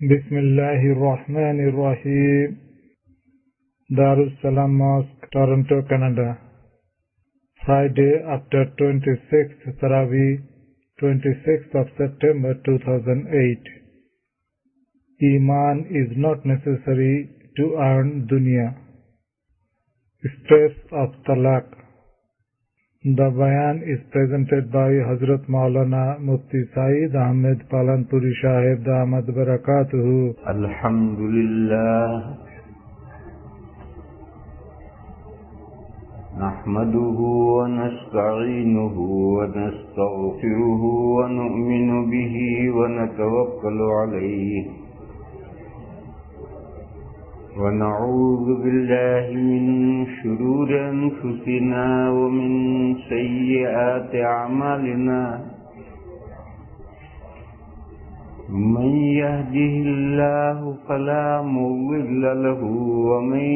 بسم الله الرحمن الرحيم. Darussalam Mosque, Toronto, Canada. Friday after 26th Taraweeh, 26th of September 2008. Iman is not necessary to earn dunya. Stress of Talaq. The bayan is presented by Hazrat Maulana Mufti Saeed Ahmed Palanpuri Sahib Damat Barakatuhu. Alhamdulillah. Nahmaduhu wa nasta'inuhu wa nastaghfiruhu wa nu'minu bihi wa natawakkalu alayhi. ونعوذ بالله من شرور أنفسنا ومن سيئات أعمالنا من يهده الله فلا مضل له ومن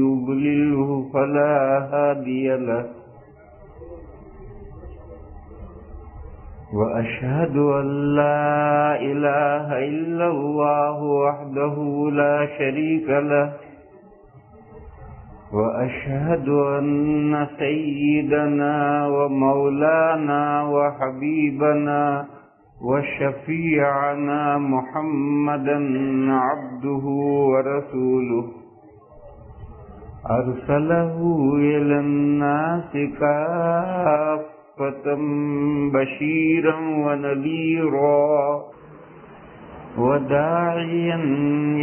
يضلله فلا هادي له وأشهد أن لا إله إلا الله وحده لا شريك له وأشهد أن سيدنا ومولانا وحبيبنا وشفيعنا محمدا عبده ورسوله أرسله إلى الناس كافة بشيرا ونذيرا وداعيا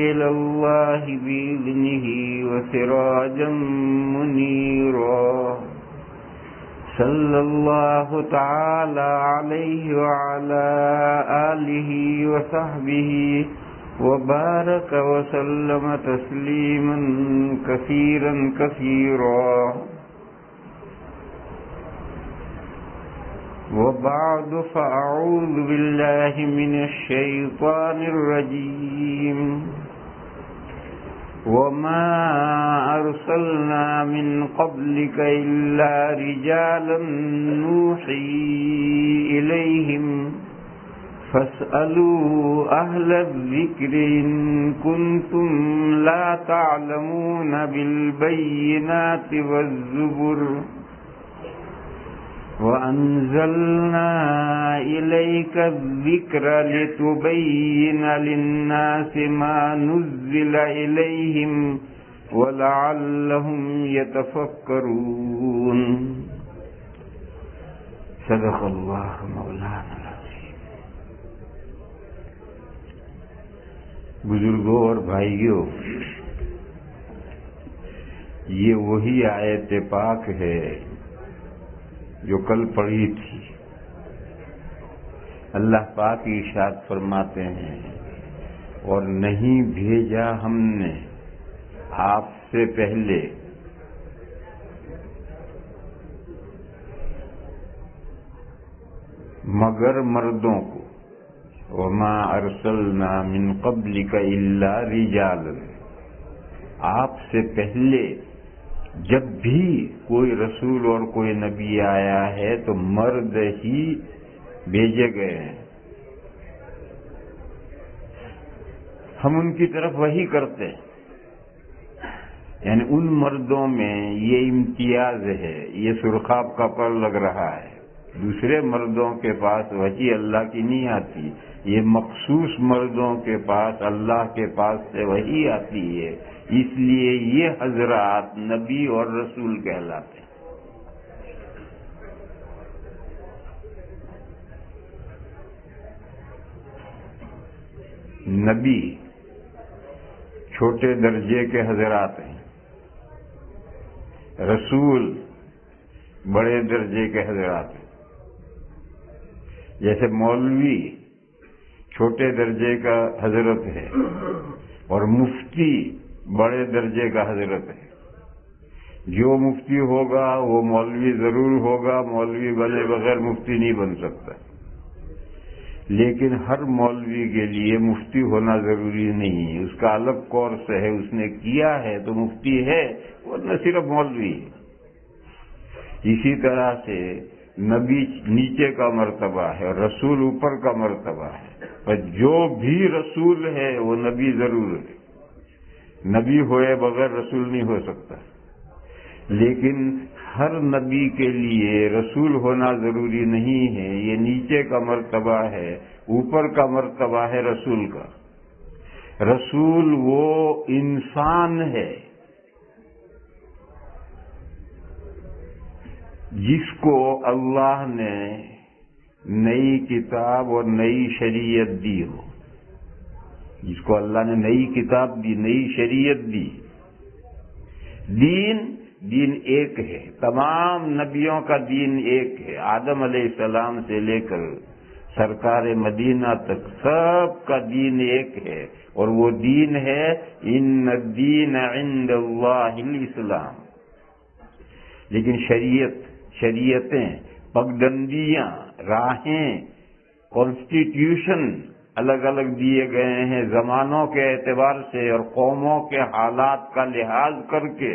إلى الله بإذنه وسراجا منيرا صلى الله تعالى عليه وعلى آله وصحبه وبارك وسلم تسليما كثيرا كثيرا. وبعد فأعوذ بالله من الشيطان الرجيم. وما أرسلنا من قبلك إلا رجالا نوحي إليهم فاسألوا أهل الذكر إن كنتم لا تعلمون بالبينات والزبر وأنزلنا إليك الذكر لتبين للناس ما نزل إليهم ولعلهم يتفكرون. صدق الله مولانا العظیم. بزرگوں اور بھائیوں، یہ وہی آیت پاک ہے جو کل پڑھی تھی. اللہ پاک ارشاد فرماتے ہیں، اور نہیں بھیجا ہم نے آپ سے پہلے مگر مردوں کو. وما ارسلنا من قبلک الا رجالا. آپ سے پہلے جب بھی کوئی رسول اور کوئی نبی آیا ہے تو مرد ہی بھیجے گئے ہیں. ہم ان کی طرف وحی کرتے ہیں، یعنی ان مردوں میں یہ امتیاز ہے، یہ سرخاب کا پر لگ رہا ہے. دوسرے مردوں کے پاس وحی اللہ کی نہیں آتی، یہ مخصوص مردوں کے پاس اللہ کے پاس سے وحی آتی ہے. اس لیے یہ حضرات نبی اور رسول کہلاتے ہیں. نبی چھوٹے درجے کے حضرات ہیں، رسول بڑے درجے کے حضرات ہیں. جیسے مولوی چھوٹے درجے کا حضرت ہے اور مفتی بڑے درجے کا حضرت ہے. جو مفتی ہوگا وہ مولوی ضرور ہوگا، مولوی بنے بغیر مفتی نہیں بن سکتا. لیکن ہر مولوی کے لیے مفتی ہونا ضروری نہیں ہے، اس کا الگ کورس ہے، اس نے کیا ہے تو مفتی ہے، ورنہ صرف مولوی ہے. اسی طرح سے نبی نیچے کا مرتبہ ہے اور رسول اوپر کا مرتبہ ہے. اور جو بھی رسول ہے وہ نبی ضرور ہے، نبی ہوئے بغیر رسول نہیں ہو سکتا، لیکن ہر نبی کے لیے رسول ہونا ضروری نہیں ہے، یہ نیچے کا مرتبہ ہے، اوپر کا مرتبہ ہے رسول کا۔ رسول وہ انسان ہے جس کو اللہ نے نئی کتاب اور نئی شریعت دی ہو، جس کو اللہ نے نئی کتاب دی، نئی شریعت دی۔ دین ایک ہے، تمام نبیوں کا دین ایک ہے، آدم علیہ السلام سے لے کر سرکار مدینہ تک سب کا دین ایک ہے، اور وہ دین ہے ان الدین عند اللہ الاسلام۔ لیکن شریعتیں، پگڈندیاں، راہیں، کانسٹیٹیوشن الگ الگ دیے گئے ہیں، زمانوں کے اعتبار سے اور قوموں کے حالات کا لحاظ کر کے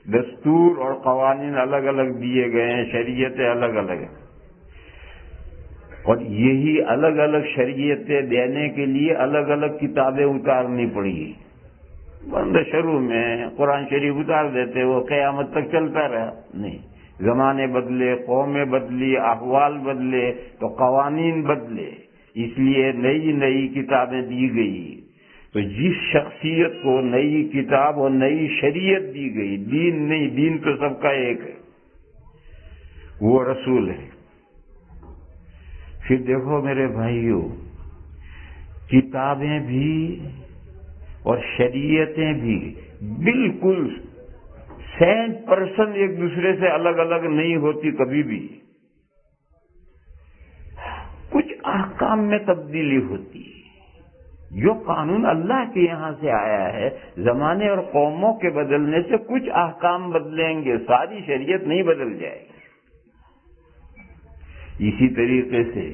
دستور اور قوانین الگ الگ دیے گئے ہیں، شریعتیں الگ الگ ہیں۔ اور یہی الگ الگ شریعتیں دینے کے لیے الگ الگ کتابیں اتارنی پڑی۔ بند شروع میں قرآن شریف اتار دیتے، وہ قیامت تک چلتا رہا، نہیں، زمانے بدلے، قومیں بدلی، احوال بدلے تو قوانین بدلے، اس لیے نئی نئی کتابیں دی گئی۔ تو جس شخصیت کو نئی کتاب اور نئی شریعت دی گئی، دین نہیں، دین تو سب کا ایک ہے، وہ رسول ہے۔ پھر دیکھو میرے بھائیوں، کتابیں بھی اور شریعتیں بھی بالکل 100% ایک دوسرے سے الگ الگ نہیں ہوتی کبھی بھی، کچھ احکام میں تبدیلی ہوتی ہے۔ جو قانون اللہ کے یہاں سے آیا ہے، زمانے اور قوموں کے بدلنے سے کچھ احکام بدلیں گے، ساری شریعت نہیں بدل جائے گی۔ اسی طریقے سے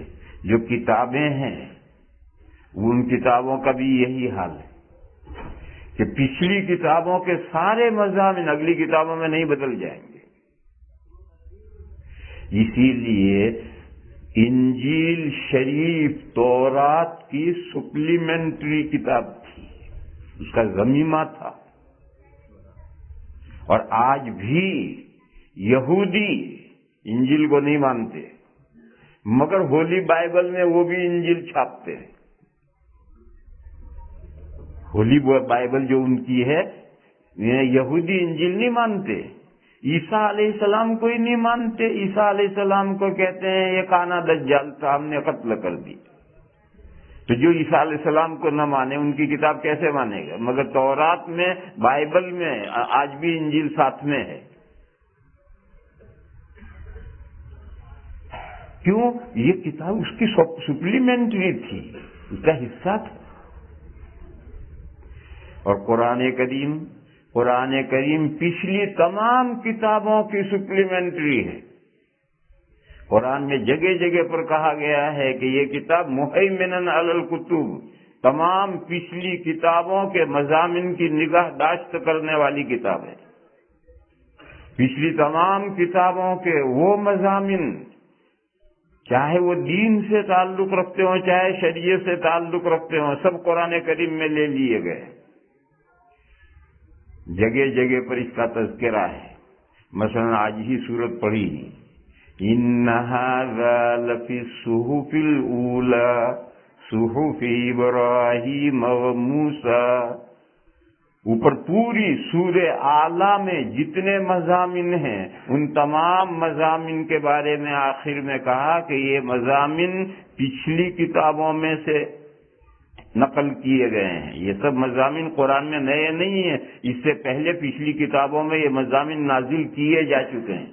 جو کتابیں ہیں، ان کتابوں کا بھی یہی حال ہے کہ پچھلی کتابوں کے سارے مضامین اگلی کتابوں میں نہیں بدل جائیں گے۔ اسی لیے انجیل شریف تورات کی سپلیمنٹری کتاب تھی، اس کا ضمیمہ تھا، اور آج بھی یہودی انجیل کو نہیں مانتے، مگر ہولی بائبل میں وہ بھی انجیل چھاپتے ہیں۔ ہولی بائبل جو ان کی ہے، یہودی انجیل نہیں مانتے، عیسیٰ علیہ السلام کو ہی نہیں مانتے۔ عیسیٰ علیہ السلام کو کہتے ہیں یہ کانا دجال تھا، ہم نے قتل کر دی۔ تو جو عیسیٰ علیہ السلام کو نہ مانے، ان کی کتاب کیسے مانے گا؟ مگر تورات میں، بائبل میں آج بھی انجیل ساتھ میں ہے۔ کیوں؟ یہ کتاب اس کی سپلیمنٹری تھی، اس کا حصہ تھا۔ اور قرآن کریم پچھلی تمام کتابوں کی سپلیمنٹری ہے۔ قرآن میں جگہ جگہ پر کہا گیا ہے کہ یہ کتاب مہیمنن علی الکتب، تمام پچھلی کتابوں کے مضامین کی نگہداشت کرنے والی کتاب ہے۔ پچھلی تمام کتابوں کے وہ مضامین، چاہے وہ دین سے تعلق رکھتے ہوں، چاہے شریعت سے تعلق رکھتے ہوں، سب قرآن کریم میں لے لیے گئے۔ جگہ جگہ پر اس کا تذکرہ ہے۔ مثلا آج ہی سورت پڑھی، إِنَّ هَذَا لَفِي الصُّحُفِ الْأُولَى صُحُفِ إِبْرَاهِيمَ وَمُوسَى۔ اوپر پوری سورہ اعلیٰ میں جتنے مضامین ہیں، ان تمام مضامین کے بارے میں آخر میں کہا کہ یہ مضامین پچھلی کتابوں میں سے نقل کیے گئے ہیں۔ یہ سب مضامین قرآن میں نئے نہیں ہیں، اس سے پہلے پچھلی کتابوں میں یہ مضامین نازل کیے جا چکے ہیں۔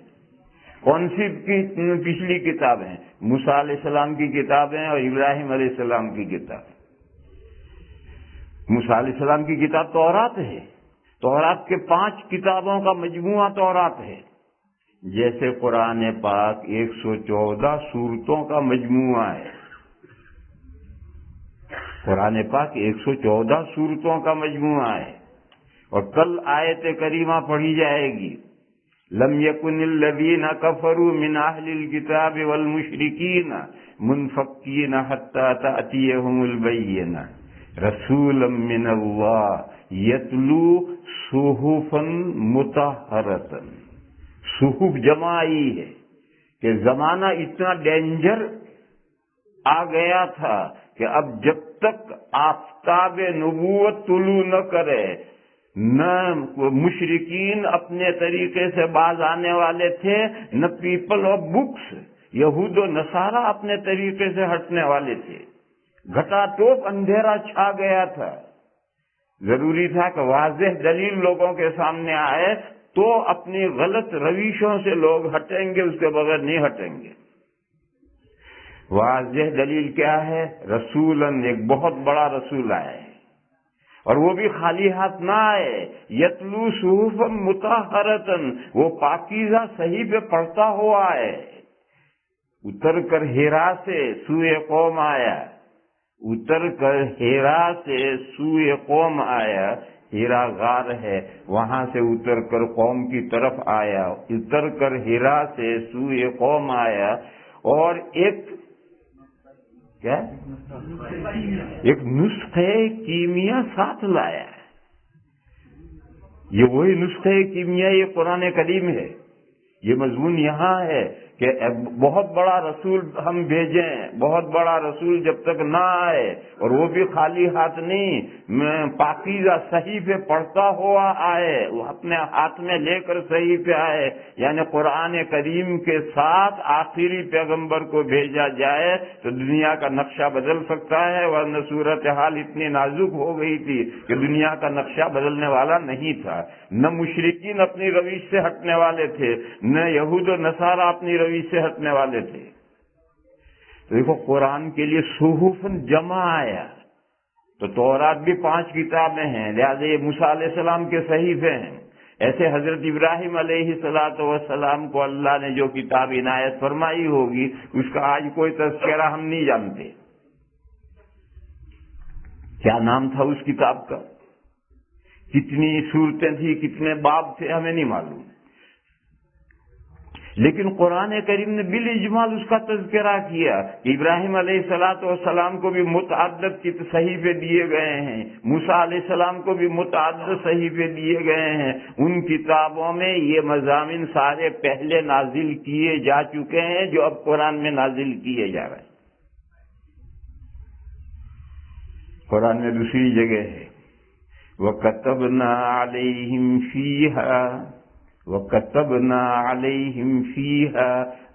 کون سی پچھلی کتابیں؟ موسیٰ علیہ السلام کی کتابیں اور ابراہیم علیہ السلام کی کتاب۔ موسیٰ علیہ السلام کی کتاب تورات ہے، تورات کے 5 کتابوں کا مجموعہ تورات ہے۔ جیسے قرآن پاک 114 سورتوں کا مجموعہ ہے، قرآن پاک 114 سورتوں کا مجموعہ ہے۔ اور کل آیت کریمہ پڑھی جائے گی، لم یکن الذین کفروا من اہل الکتاب والمشرکین منفکین حتی تأتیہم البینہ رسولا من اللہ یتلو صحفا مطہرۃ۔ صحف جمع آئی ہے کہ زمانہ اتنا ڈینجر آ گیا تھا کہ اب جب تک آفتاب نبوت طلوع نہ کرے نہ مشرکین اپنے طریقے سے باز آنے والے تھے، نہ پیپل آف بکس یہود و نصارہ اپنے طریقے سے ہٹنے والے تھے۔ گھٹا ٹوپ اندھیرا چھا گیا تھا۔ ضروری تھا کہ واضح دلیل لوگوں کے سامنے آئے تو اپنی غلط روشوں سے لوگ ہٹیں گے، اس کے بغیر نہیں ہٹیں گے۔ واضح دلیل کیا ہے؟ رسولاً، ایک بہت بڑا رسول آئے، اور وہ بھی خالی ہاتھ نہ آئے۔ یتلو صحفا مطہرۃ، وہ پاکیزہ صحیفے پڑھتا ہوا آئے۔ اتر کر ہیرا سے سوئے قوم آیا، اتر کر ہیرا سے سوئے قوم آیا۔ ہیرا غار ہے، وہاں سے اتر کر قوم کی طرف آیا، اتر کر ہیرا سے سوئے قوم آیا۔ اور ایک کیا؟ ایک نسخے کیمیا ساتھ لایا۔ یہ وہی نسخے کیمیا، یہ قرآن کریم ہے۔ یہ مضمون یہاں ہے کہ بہت بڑا رسول ہم بھیجیں، بہت بڑا رسول جب تک نہ آئے، اور وہ بھی خالی ہاتھ نہیں، پاکیزہ صحیفے پڑھتا ہوا آئے، وہ اپنے ہاتھ میں لے کر صحیفے آئے، یعنی قرآن کریم کے ساتھ آخری پیغمبر کو بھیجا جائے تو دنیا کا نقشہ بدل سکتا ہے، ورنہ صورتحال اتنی نازک ہو گئی تھی کہ دنیا کا نقشہ بدلنے والا نہیں تھا۔ نہ مشرکین اپنی روش سے ہٹنے والے تھے، نہ یہود و نصارہ اپنی روش سے ہٹنے والے تھے۔ تو دیکھو قرآن کے لیے صحف جمع آیا، تو تورات بھی 5 کتابیں ہیں، لہٰذا یہ موسیٰ علیہ السلام کے صحیفے ہیں۔ ایسے حضرت ابراہیم علیہ السلام کو اللہ نے جو کتاب عنایت فرمائی ہوگی، اس کا آج کوئی تذکرہ ہم نہیں جانتے۔ کیا نام تھا اس کتاب کا، کتنی صورتیں تھیں، کتنے باب تھے، ہمیں نہیں معلوم، لیکن قرآن کریم نے بالاجمال اس کا تذکرہ کیا کہ ابراہیم علیہ السلام کو بھی متعدد صحیفے دیے گئے ہیں، موسیٰ علیہ السلام کو بھی متعدد صحیفے دیے گئے ہیں۔ ان کتابوں میں یہ مضامین سارے پہلے نازل کیے جا چکے ہیں جو اب قرآن میں نازل کیے جا رہے ہیں۔ قرآن میں دوسری جگہ ہے وَكَتَبْنَا عَلَيْهِمْ فِيهَا وَكَتَبْنَا عَلَيْهِمْ فِيهَا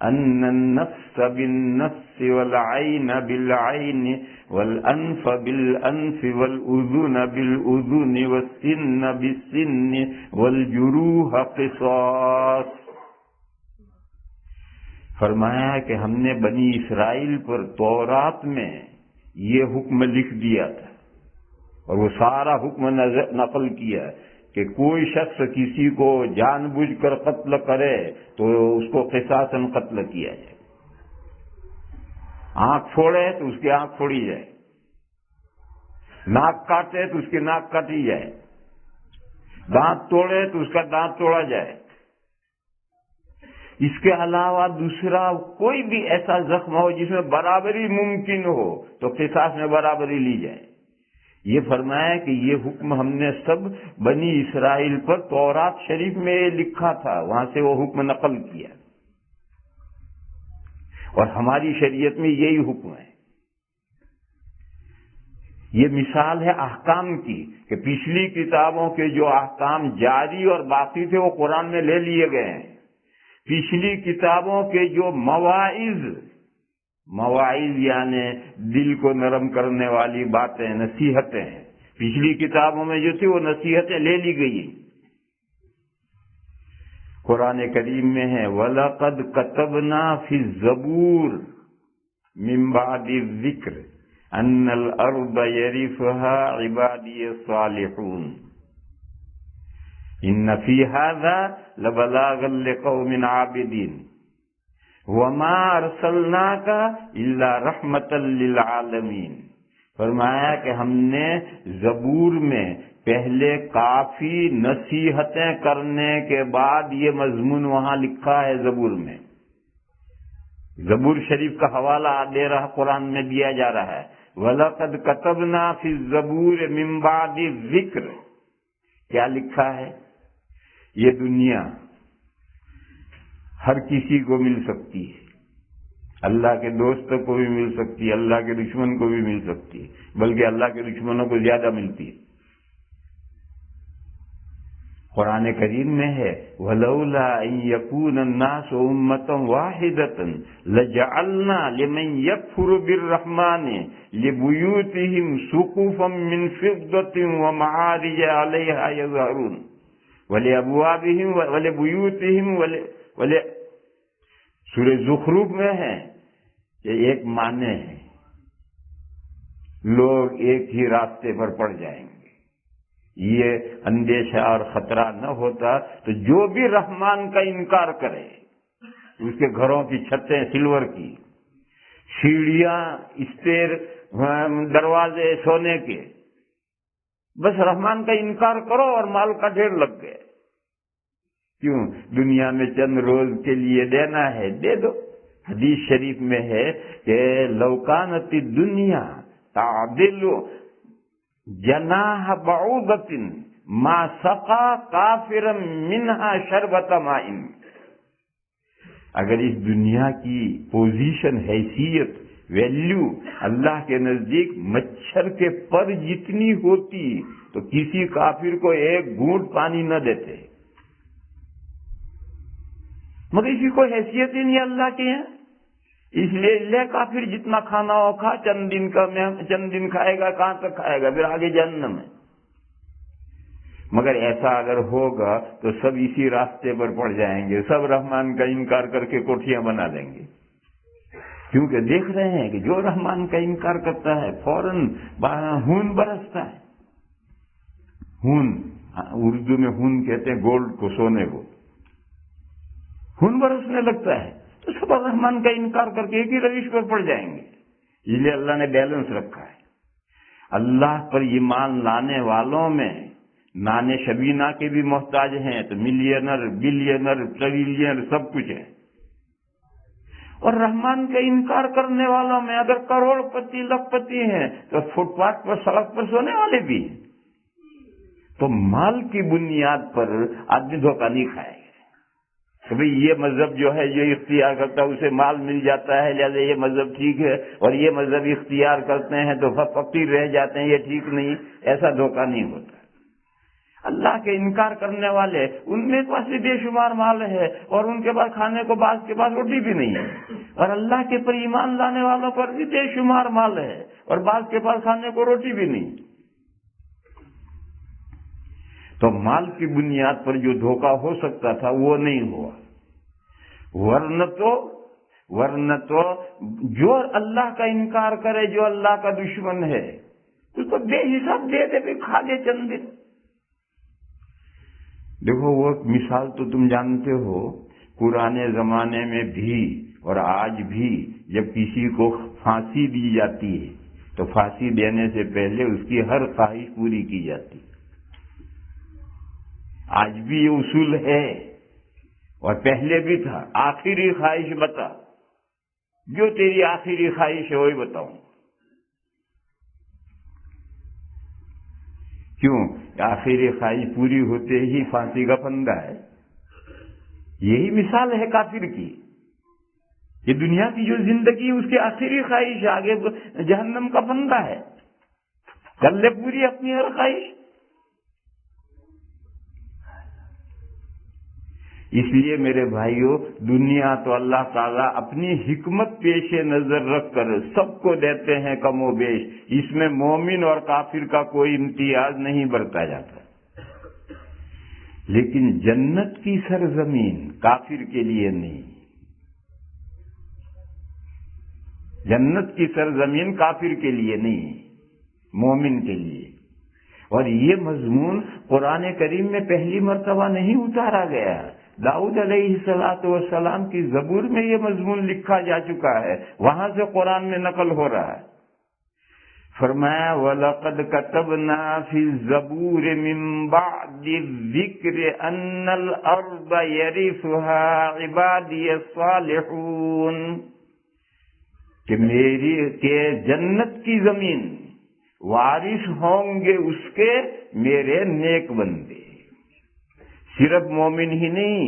أَنَّ النَّفْسَ بِالنَّفْسِ وَالْعَيْنَ بِالْعَيْنِ وَالْأَنْفَ بِالْأَنْفِ وَالْأُذُنَ بِالْأُذُنِ وَالسِّنَّ بِالسِّنِّ وَالْجُرُوحَ قِصَاص۔ فرمایا کہ ہم نے بنی اسرائیل پر تورات میں یہ حکم لکھ دیا تھا، اور وہ سارا حکم نقل کیا کہ کوئی شخص کسی کو جان بوجھ کر قتل کرے تو اس کو قصاصاً قتل کیا جائے، آنکھ پھوڑے تو اس کی آنکھ پھوڑی جائے، ناک کاٹے تو اس کی ناک کاٹی جائے، دانت توڑے تو اس کا دانت توڑا جائے۔ اس کے علاوہ دوسرا کوئی بھی ایسا زخم ہو جس میں برابری ممکن ہو تو قصاص میں برابری لی جائے۔ یہ فرمایا کہ یہ حکم ہم نے سب بنی اسرائیل پر تورات شریف میں لکھا تھا، وہاں سے وہ حکم نقل کیا، اور ہماری شریعت میں یہی حکم ہے۔ یہ مثال ہے احکام کی کہ پچھلی کتابوں کے جو احکام جاری اور باقی تھے وہ قرآن میں لے لیے گئے ہیں۔ پچھلی کتابوں کے جو مواعظ یعنی دل کو نرم کرنے والی باتیں، نصیحتیں، پچھلی کتابوں میں جو تھی وہ نصیحتیں لے لی گئی۔ قرآن کریم میں ہے وَلَقَدْ كَتَبْنَا فِي الزَّبُورِ مِن بَعْدِ الذِّكْرِ أَنَّ الْأَرْضَ يَرِثُهَا عِبَادِيَ الصَّالِحُونَ إِنَّ فِي هَذَا لَبَلَاغًا لِقَوْمٍ عَابِدِينَ وَمَا أَرْسَلْنَاكَ إِلَّا رَحْمَةً لِلْعَالَمِينَ۔ فرمایا کہ ہم نے زبور میں پہلے کافی نصیحتیں کرنے کے بعد یہ مضمون وہاں لکھا ہے زبور میں، زبور شریف کا حوالہ دے رہا قرآن میں دیا جا رہا ہے، وَلَقَدْ كَتَبْنَا فِي الزَّبُورِ مِن بَعْدِ الذِّكْرِ. کیا لکھا ہے؟ یہ دنیا ہر کسی کو مل سکتی ہے، اللہ کے دوست کو بھی مل سکتی ہے، اللہ کے دشمن کو بھی مل سکتی ہے، بلکہ اللہ کے دشمنوں کو زیادہ ملتی ہے. قرآن کریم میں ہے وَلَوْلَا أَن يَكُونَ النَّاسُ أُمَّةً وَاحِدَةً لَجَعَلْنَا لِمَن يَكْفُرُ بِالرَّحْمَنِ لِبُيُوتِهِمْ سُقُفًا مِّن فِضَّةٍ وَمَعَارِجَ عَلَيْهَا يَظْهَرُونَ وَلِأَبْوَابِهِمْ وَلِبُيُوتِهِمْ سورہ زخرف میں ہے کہ ایک معنی ہے لوگ ایک ہی راستے پر پڑ جائیں گے. یہ اندیشہ اور خطرہ نہ ہوتا تو جو بھی رحمان کا انکار کرے، اس کے گھروں کی چھتیں سلور کی، سیڑھیاں اسٹیر، دروازے سونے کے، بس رحمان کا انکار کرو اور مال کا ڈھیر لگ گئے. کیوں؟ دنیا میں چند روز کے لیے دینا ہے، دے دو. حدیث شریف میں ہے کہ لو کانت الدنیا تعدل جناح بعوضۃ ما سقى کافرا منها شربۃ ماء. اگر اس دنیا کی پوزیشن، حیثیت، ویلیو اللہ کے نزدیک مچھر کے پر جتنی ہوتی تو کسی کافر کو ایک گھونٹ پانی نہ دیتے. مگر اسی کو حیثیت ہی نہیں اللہ کے ہیں، اس لیے لے کافر جتنا کھانا ہو کھا، چند دن کھائے گا، کہاں تک کھائے گا، پھر آگے جہنم ہے. مگر ایسا اگر ہوگا تو سب اسی راستے پر پڑ جائیں گے، سب رحمان کا انکار کر کے کوٹھیاں بنا دیں گے. کیونکہ دیکھ رہے ہیں کہ جو رحمان کا انکار کرتا ہے فوراً خون برستا ہے. خون، اردو میں خون کہتے ہیں گولڈ کو، سونے کو، خون برسنے لگتا ہے. تو سب رحمان کا انکار کر کے ایک ہی روش پر پڑ جائیں گے. اس لیے اللہ نے بیلنس رکھا ہے. اللہ پر ایمان لانے والوں میں نانے شبینہ کے بھی محتاج ہیں تو ملینر، بلینر، ٹریلینر سب کچھ ہے. اور رحمان کا انکار کرنے والوں میں اگر کروڑ پتی، لاکھ پتی ہیں تو فٹ پاتھ پر، سڑک پر سونے والے بھی ہیں. تو مال کی بنیاد پر آدمی دھوکہ نہیں کھائے گا کہ بھئی یہ مذہب جو ہے جو اختیار کرتا ہے اسے مال مل جاتا ہے لہذا یہ مذہب ٹھیک ہے، اور یہ مذہب اختیار کرتے ہیں تو فقیر رہ جاتے ہیں، یہ ٹھیک نہیں. ایسا دھوکہ نہیں ہوتا. اللہ کے انکار کرنے والے ان میں پاس بھی بے شمار مال ہے اور ان کے پاس کھانے کو، بعض کے پاس روٹی بھی نہیں ہے، اور اللہ کے پر ایمان لانے والوں پر بھی بے شمار مال ہے اور بعض کے پاس کھانے کو روٹی بھی نہیں. تو مال کی بنیاد پر جو دھوکہ ہو سکتا تھا وہ نہیں ہوا. ورنہ تو جو اللہ کا انکار کرے، جو اللہ کا دشمن ہے، اس کو بے حساب دے دے، پھر کھا لے چند دن. دیکھو وہ مثال تو تم جانتے ہو، پرانے زمانے میں بھی اور آج بھی جب کسی کو پھانسی دی جاتی ہے تو پھانسی دینے سے پہلے اس کی ہر خواہش پوری کی جاتی. آج بھی یہ اصول ہے اور پہلے بھی تھا. آخری خواہش بتا، جو تیری آخری خواہش ہے وہی بتاؤں. کیوں؟ آخری خواہش پوری ہوتے ہی پھانسی کا پھندا ہے. یہی مثال ہے کافر کی. یہ دنیا کی جو زندگی اس کی آخری خواہش، آگے جہنم کا پھندا ہے. کر لے پوری اپنی ہر خواہش. اس لیے میرے بھائیوں، دنیا تو اللہ تعالیٰ اپنی حکمت پیش نظر رکھ کر سب کو دیتے ہیں کم و بیش. اس میں مومن اور کافر کا کوئی امتیاز نہیں برتا جاتا. لیکن جنت کی سرزمین کافر کے لیے نہیں. جنت کی سرزمین کافر کے لیے نہیں، مومن کے لیے. اور یہ مضمون قرآن کریم میں پہلی مرتبہ نہیں اتارا گیا. داؤد علیہ السلام کی زبور میں یہ مضمون لکھا جا چکا ہے، وہاں سے قرآن میں نقل ہو رہا ہے. فرمایا وَلَقَدْ كَتَبْنَا فِي الزَّبُورِ مِن بَعْدِ الذِّكْرِ أَنَّ الْأَرْضَ يَرِثُهَا عِبَادِيَ الصَّالِحُونَ. کہ میری کے جنت کی زمین وارث ہوں گے اس کے میرے نیک بندے. صرف مومن ہی نہیں،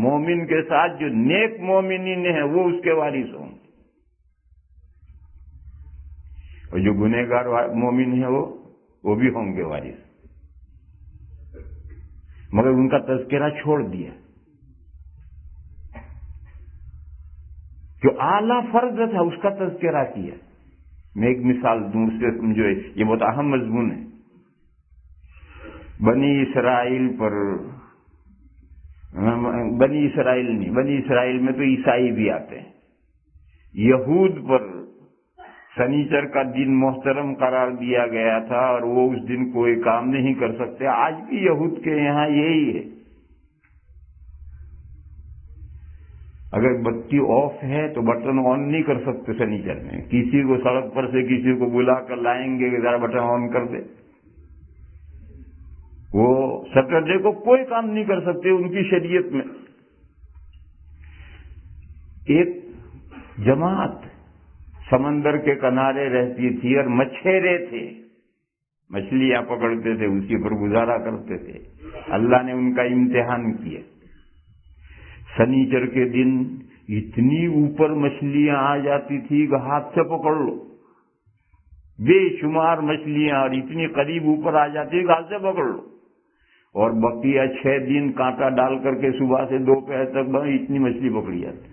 مومن کے ساتھ جو نیک مومنین ہیں وہ اس کے وارث ہوں گے، اور جو گنہگار مومن ہیں وہ بھی ہوں گے وارث. مگر ان کا تذکرہ چھوڑ دیا. جو اعلیٰ فرض تھا اس کا تذکرہ کیا. میں ایک مثال دوں، اس سے سمجھو، یہ بہت اہم مضمون ہے. بنی اسرائیل پر، بنی اسرائیل نہیں، بنی اسرائیل میں تو عیسائی بھی آتے ہیں، یہود پر سنیچر کا دن محترم قرار دیا گیا تھا اور وہ اس دن کوئی کام نہیں کر سکتے. آج بھی یہود کے یہاں یہی ہے. اگر بتی آف ہے تو بٹن آن نہیں کر سکتے سنیچر میں. کسی کو سڑک پر سے کسی کو بلا کر لائیں گے کہ ذرا بٹن آن کر دے. وہ سیٹرڈے کو کوئی کام نہیں کر سکتے ان کی شریعت میں. ایک جماعت سمندر کے کنارے رہتی تھی اور مچھیرے تھے، مچھلیاں پکڑتے تھے، اسی پر گزارا کرتے تھے. اللہ نے ان کا امتحان کیا. سنیچر کے دن اتنی اوپر مچھلیاں آ جاتی تھی کہ ہاتھ سے پکڑ لو، بے شمار مچھلیاں، اور اتنی قریب اوپر آ جاتی کہ ہاتھ سے پکڑ لو. اور بقیہ 6 دن کانٹا ڈال کر کے صبح سے دوپہر تک اتنی مچھلی پکڑی جاتی.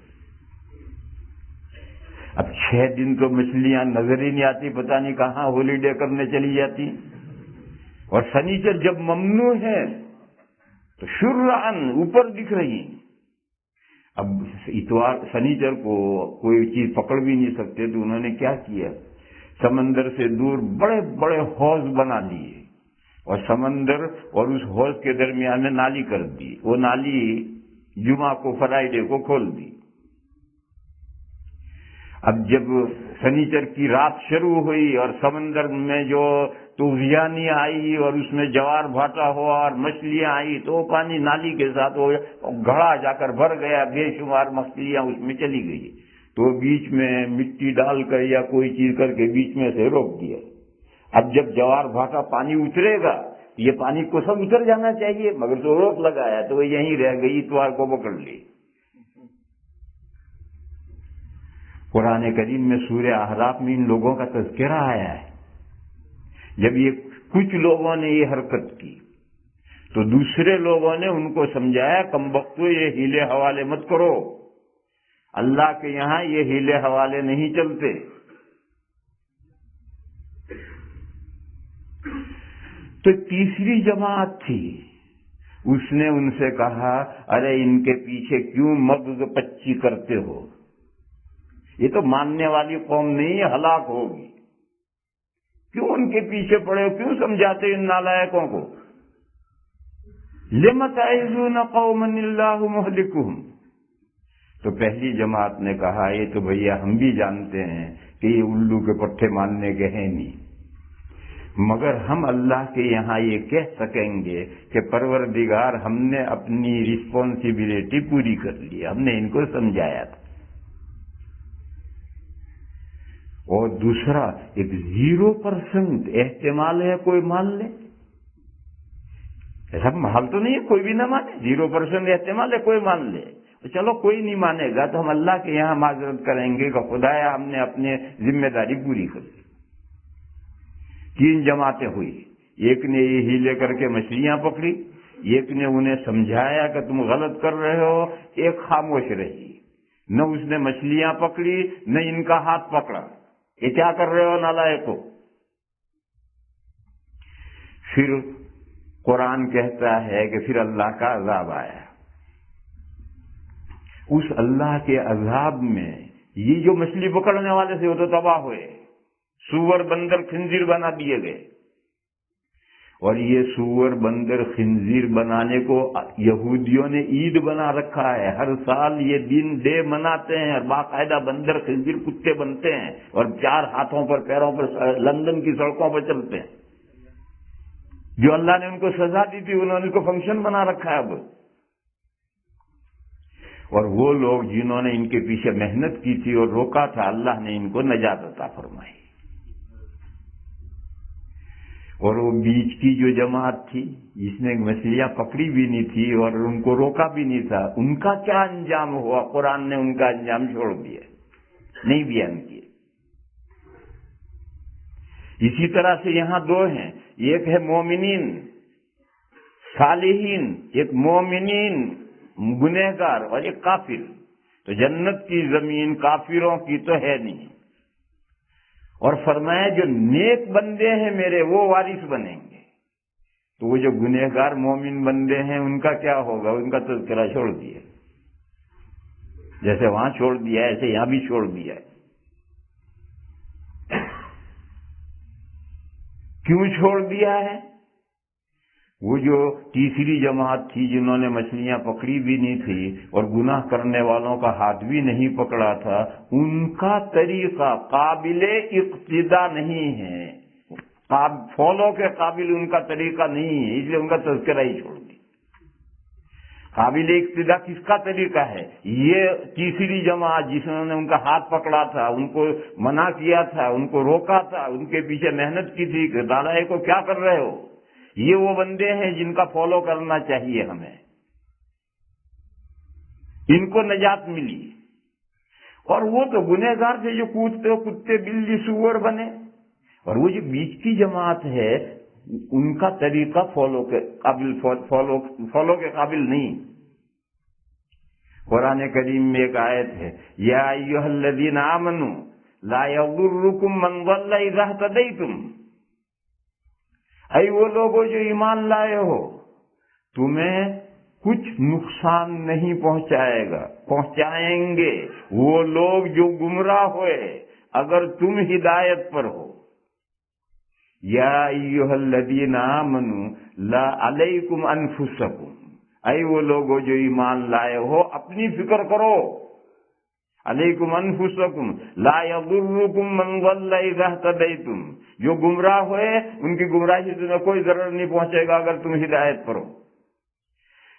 اب 6 دن تو مچھلیاں نظر ہی نہیں آتی، پتہ نہیں کہاں ہالیڈے کرنے چلی جاتی. اور سنیچر جب ممنوع ہے تو شرعاً اوپر دکھ رہی. اب اتوار سنیچر کو کوئی چیز پکڑ بھی نہیں سکتے، تو انہوں نے کیا کیا، سمندر سے دور بڑے بڑے حوض بنا لیے اور سمندر اور اس حوض کے درمیان میں نالی کر دی. وہ نالی جمعہ کو، فرائیڈے کو کھول دی. اب جب سنیچر کی رات شروع ہوئی اور سمندر میں جو طوفانی آئی اور اس میں جوار بھاٹا ہوا اور مچھلیاں آئی، تو وہ پانی نالی کے ساتھ وہ گھڑا جا کر بھر گیا، بے شمار مچھلیاں اس میں چلی گئی. تو بیچ میں مٹی ڈال کر یا کوئی چیز کر کے بیچ میں سے روک دیا. اب جب جوار بھاٹا پانی اترے گا، یہ پانی کو سب اتر جانا چاہیے، مگر تو روک لگایا تو وہ یہیں رہ گئی، اتوار کو پکڑ لی. قرآن کریم میں سورہ احراف میں ان لوگوں کا تذکرہ آیا ہے. جب یہ کچھ لوگوں نے یہ حرکت کی تو دوسرے لوگوں نے ان کو سمجھایا، کم بختو یہ ہیلے حوالے مت کرو، اللہ کے یہاں یہ ہیلے حوالے نہیں چلتے. تو تیسری جماعت تھی، اس نے ان سے کہا، ارے ان کے پیچھے کیوں مغز پچی کرتے ہو، یہ تو ماننے والی قوم نہیں، ہلاک ہوگی. کیوں ان کے پیچھے پڑے ہو، کیوں سمجھاتے ان نالائقوں کو. لم تعظون قوما اللہ مہلکہم. تو پہلی جماعت نے کہا، یہ تو بھیا ہم بھی جانتے ہیں کہ یہ الو کے پٹھے ماننے کے ہیں نہیں، مگر ہم اللہ کے یہاں یہ کہہ سکیں گے کہ پروردگار ہم نے اپنی رسپانسبلٹی پوری کر لی، ہم نے ان کو سمجھایا تھا. اور دوسرا ایک 0% احتمال ہے کوئی مان لے، ایسا محال تو نہیں ہے کوئی بھی نہ مانے. 0% احتمال ہے کوئی مان لے. چلو کوئی نہیں مانے گا تو ہم اللہ کے یہاں معذرت کریں گے کہ خدایا ہم نے اپنی ذمہ داری پوری کر لی. 3 جماعتیں ہوئی. ایک نے یہ ہیلے کر کے مچھلیاں پکڑی، ایک نے انہیں سمجھایا کہ تم غلط کر رہے ہو، ایک خاموش رہی. نہ اس نے مچھلیاں پکڑی نہ ان کا ہاتھ پکڑا. یہ کیا کر رہے ہو نالائقو. پھر قرآن کہتا ہے کہ پھر اللہ کا عذاب آیا. اس اللہ کے عذاب میں یہ جو مچھلی پکڑنے والے تھے وہ تو تباہ ہوئے، سور بندر خنزیر بنا دیے گئے. اور یہ سور بندر خنزیر بنانے کو یہودیوں نے عید بنا رکھا ہے. ہر سال یہ دن ڈے مناتے ہیں اور باقاعدہ بندر خنزیر کتے بنتے ہیں اور 4 ہاتھوں پر پیروں پر لندن کی سڑکوں پر چلتے ہیں. جو اللہ نے ان کو سزا دی تھی انہوں نے اس کو فنکشن بنا رکھا ہے اب. اور وہ لوگ جنہوں نے ان کے پیچھے محنت کی تھی اور روکا تھا، اللہ نے ان کو نجات عطا فرمائی۔ اور وہ بیچ کی جو جماعت تھی جس نے مچھلیاں پکڑی بھی نہیں تھی اور ان کو روکا بھی نہیں تھا، ان کا کیا انجام ہوا؟ قرآن نے ان کا انجام چھوڑ دیا، نہیں بیان کیا۔ اسی طرح سے یہاں دو ہیں، ایک ہے مومنین صالحین، ایک مومنین گنہگار اور ایک کافر۔ تو جنت کی زمین کافروں کی تو ہے نہیں، اور فرمایا جو نیک بندے ہیں میرے وہ وارث بنیں گے۔ تو وہ جو گنہگار مومن بندے ہیں ان کا کیا ہوگا؟ ان کا تذکرہ چھوڑ دیا، جیسے وہاں چھوڑ دیا ایسے یہاں بھی چھوڑ دیا ہے۔ کیوں چھوڑ دیا ہے؟ وہ جو تیسری جماعت تھی جنہوں نے مچھلیاں پکڑی بھی نہیں تھی اور گناہ کرنے والوں کا ہاتھ بھی نہیں پکڑا تھا، ان کا طریقہ قابل اقتدا نہیں ہے، فالو کے قابل ان کا طریقہ نہیں ہے، اس لیے ان کا تذکرہ ہی چھوڑ دیا۔ قابل اقتدا کس کا طریقہ ہے؟ یہ تیسری جماعت جنہوں نے ان کا ہاتھ پکڑا تھا، ان کو منع کیا تھا، ان کو روکا تھا، ان کے پیچھے محنت کی تھی کہ دادا کو کیا کر رہے ہو، یہ وہ بندے ہیں جن کا فالو کرنا چاہیے ہمیں، ان کو نجات ملی۔ اور وہ تو گنہگار تھے جو کودتے کتے بلی سور بنے، اور وہ جو بیچ کی جماعت ہے ان کا طریقہ فالو کے قابل نہیں۔ قرآن کریم میں ایک آیت ہے، یا ایھا الذین آمنوا لا یضرکم من ضل اذا اہتدیتم، اے وہ لوگوں جو ایمان لائے ہو، تمہیں کچھ نقصان نہیں پہنچائیں گے وہ لوگ جو گمراہ ہوئے اگر تم ہدایت پر ہو۔ یا ایھا الذین آمنوا لا علیکم انفسکم، اے وہ لوگوں جو ایمان لائے ہو اپنی فکر کرو۔ علیکم انفسکم لا یضرکم من ضل اذا اہتدیتم، جو گمراہ ہوئے ان کی گمراہی سے تمہیں کوئی ضرر نہیں پہنچے گا اگر تم ہدایت پر ہو۔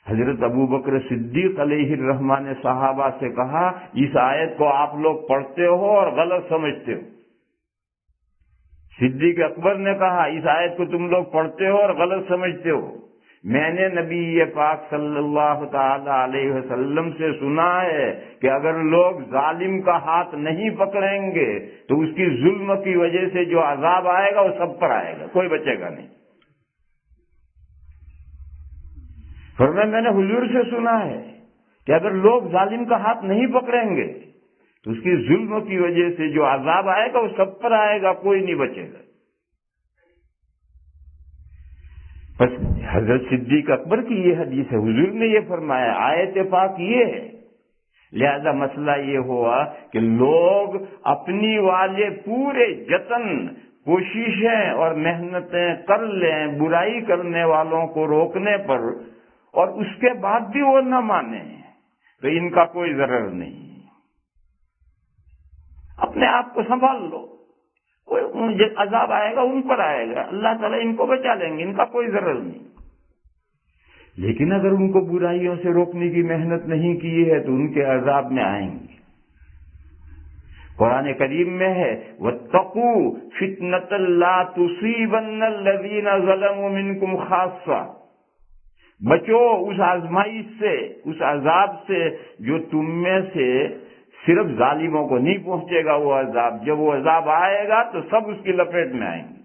حضرت ابو بکر صدیق علیہ الرحمہ نے صحابہ سے کہا، اس آیت کو آپ لوگ پڑھتے ہو اور غلط سمجھتے ہو۔ صدیق اکبر نے کہا، اس آیت کو تم لوگ پڑھتے ہو اور غلط سمجھتے ہو، میں نے نبی پاک صلی اللہ تعالی علیہ وسلم سے سنا ہے کہ اگر لوگ ظالم کا ہاتھ نہیں پکڑیں گے تو اس کی ظلم کی وجہ سے جو عذاب آئے گا وہ سب پر آئے گا، کوئی بچے گا نہیں۔ فرمایا میں نے حضور سے سنا ہے کہ اگر لوگ ظالم کا ہاتھ نہیں پکڑیں گے تو اس کی ظلم کی وجہ سے جو عذاب آئے گا وہ سب پر آئے گا، کوئی نہیں بچے گا۔ بس حضرت صدیق اکبر کی یہ حدیث ہے، حضور نے یہ فرمایا، آیت پاک یہ ہے، لہذا مسئلہ یہ ہوا کہ لوگ اپنی والے پورے جتن کوششیں اور محنتیں کر لیں برائی کرنے والوں کو روکنے پر، اور اس کے بعد بھی وہ نہ مانیں تو ان کا کوئی ضرر نہیں۔ اپنے آپ کو سنبھال لو، کوئی عذاب آئے گا ان پر آئے گا، اللہ تعالیٰ ان کو بچا لیں گے، ان کا کوئی ضرر نہیں۔ لیکن اگر ان کو برائیوں سے روکنے کی محنت نہیں کی ہے تو ان کے عذاب میں آئیں گے۔ قرآن کریم میں ہے، وَاتَّقُوا فِتْنَةً لَا تُصِيبَنَّ الَّذِينَ ظَلَمُوا مِنكُمْ خَاصَّةً، بچو اس آزمائش سے، اس عذاب سے جو تم میں سے صرف ظالموں کو نہیں پہنچے گا وہ عذاب، جب وہ عذاب آئے گا تو سب اس کی لپیٹ میں آئیں گے۔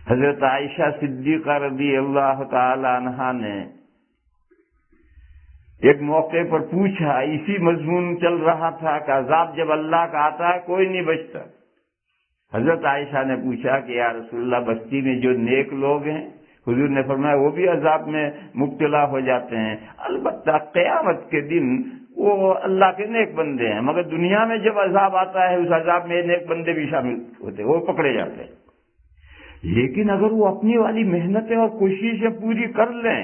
حضرت عائشہ صدیقہ رضی اللہ تعالی عنہا نے ایک موقع پر پوچھا، اسی مضمون چل رہا تھا کہ عذاب جب اللہ کا آتا ہے کوئی نہیں بچتا۔ حضرت عائشہ نے پوچھا کہ یا رسول اللہ بستی میں جو نیک لوگ ہیں، حضور نے فرمایا وہ بھی عذاب میں مبتلا ہو جاتے ہیں، البتہ قیامت کے دن وہ اللہ کے نیک بندے ہیں، مگر دنیا میں جب عذاب آتا ہے اس عذاب میں نیک بندے بھی شامل ہوتے ہیں، وہ پکڑے جاتے ہیں۔ لیکن اگر وہ اپنی والی محنتیں اور کوششیں پوری کر لیں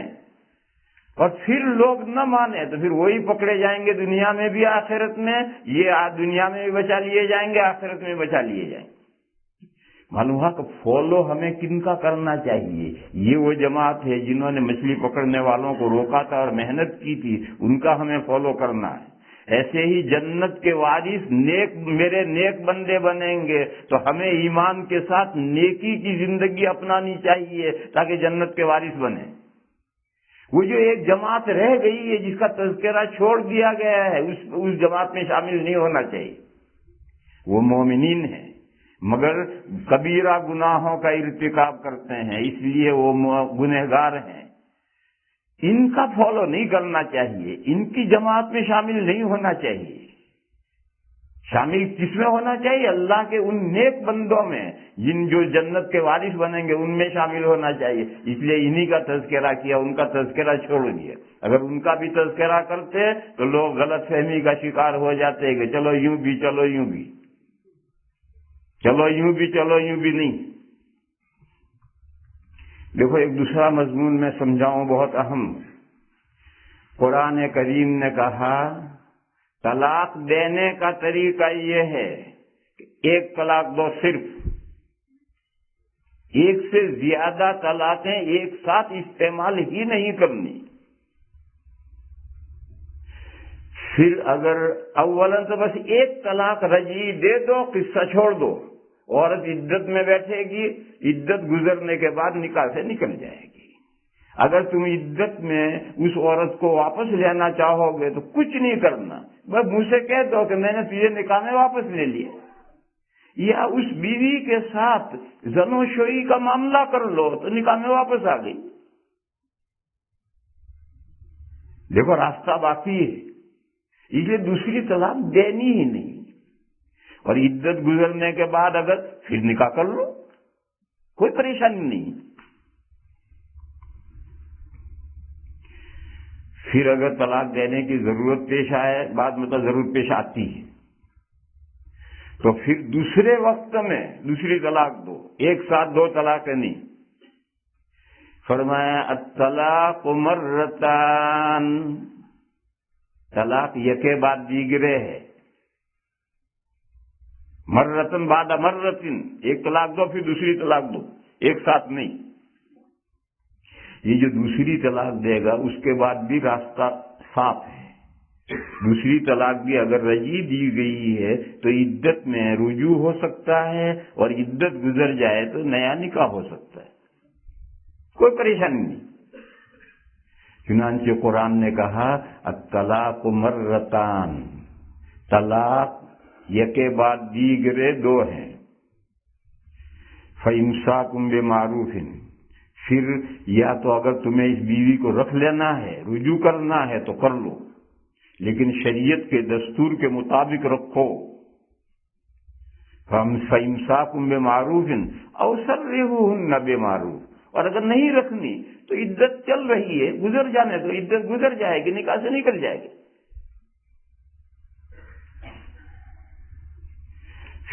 اور پھر لوگ نہ مانے تو پھر وہی پکڑے جائیں گے، دنیا میں بھی آخرت میں، یہ دنیا میں بھی بچا لیے جائیں گے، آخرت میں بھی بچا لیے جائیں گے۔ معلوم ہوا کہ فالو ہمیں کن کا کرنا چاہیے؟ یہ وہ جماعت ہے جنہوں نے مچھلی پکڑنے والوں کو روکا تھا اور محنت کی تھی، ان کا ہمیں فالو کرنا ہے۔ ایسے ہی جنت کے وارث میرے نیک بندے بنیں گے تو ہمیں ایمان کے ساتھ نیکی کی زندگی اپنانی چاہیے تاکہ جنت کے وارث بنیں۔ وہ جو ایک جماعت رہ گئی ہے جس کا تذکرہ چھوڑ دیا گیا ہے، اس جماعت میں شامل نہیں ہونا چاہیے۔ وہ مومنین ہیں مگر کبیرہ گناہوں کا ارتکاب کرتے ہیں، اس لیے وہ گنہگار ہیں۔ ان کا فالو نہیں کرنا چاہیے، ان کی جماعت میں شامل نہیں ہونا چاہیے۔ شامل کس میں ہونا چاہیے؟ اللہ کے ان نیک بندوں میں جن جو جنت کے وارث بنیں گے، ان میں شامل ہونا چاہیے۔ اس لیے انہی کا تذکرہ کیا، ان کا تذکرہ چھوڑ دیا۔ اگر ان کا بھی تذکرہ کرتے تو لوگ غلط فہمی کا شکار ہو جاتے کہ چلو یوں بھی، چلو یوں بھی، چلو یوں بھی، چلو یوں بھی نہیں۔ دیکھو ایک دوسرا مضمون میں سمجھاؤں بہت اہم۔ قرآن کریم نے کہا طلاق دینے کا طریقہ یہ ہے کہ ایک طلاق دو، صرف ایک سے زیادہ طلاقیں ایک ساتھ استعمال ہی نہیں کرنی۔ پھر اگر اولاً تو بس ایک طلاق رجعی دے دو، قصہ چھوڑ دو، عورت عدت میں بیٹھے گی، عدت گزرنے کے بعد نکاح سے نکل جائے گی۔ اگر تم عدت میں اس عورت کو واپس لینا چاہو گے تو کچھ نہیں کرنا، بس منہ سے کہہ دو کہ میں نے تجھے نکاح میں واپس لے لیا، یا اس بیوی کے ساتھ زنوشوئی کا معاملہ کر لو تو نکاح میں واپس آ گئی۔ دیکھو راستہ باقی ہے، اس لیے دوسری طلاق دینی ہی نہیں، اور عدت گزرنے کے بعد اگر پھر نکاح کر لو، کوئی پریشانی نہیں۔ پھر اگر طلاق دینے کی ضرورت پیش آئے، بعد میں تو ضرورت پیش آتی ہے، تو پھر دوسرے وقت میں دوسری طلاق دو، ایک ساتھ دو طلاقیں نہیں۔ فرمایا الطلاق مرتان، طلاق یکے بعد دیگرے ہے، مرتن بعد مرتن، ایک طلاق دو پھر دوسری طلاق دو، ایک ساتھ نہیں۔ یہ جو دوسری طلاق دے گا اس کے بعد بھی راستہ صاف ہے۔ دوسری طلاق بھی اگر رجعی دی گئی ہے تو عدت میں رجوع ہو سکتا ہے، اور عدت گزر جائے تو نیا نکاح ہو سکتا ہے، کوئی پریشانی نہیں۔ چنانچہ قرآن نے کہا الطلاق مرتان، طلاق یکے بعد دیگرے دو ہیں۔ فَإِمْسَاكٌ بِمَعْرُوفٍ، پھر یا تو اگر تمہیں اس بیوی کو رکھ لینا ہے، رجوع کرنا ہے تو کر لو، لیکن شریعت کے دستور کے مطابق رکھو۔ فَإِمْسَاكٌ بِمَعْرُوفٍ أَوْ سَرِّحُوهُنَّ بِمَعْرُوفٍ، اور اگر نہیں رکھنی تو عدت چل رہی ہے، گزر جانے تو عدت گزر جائے گی، نکاح سے نکل جائے گی۔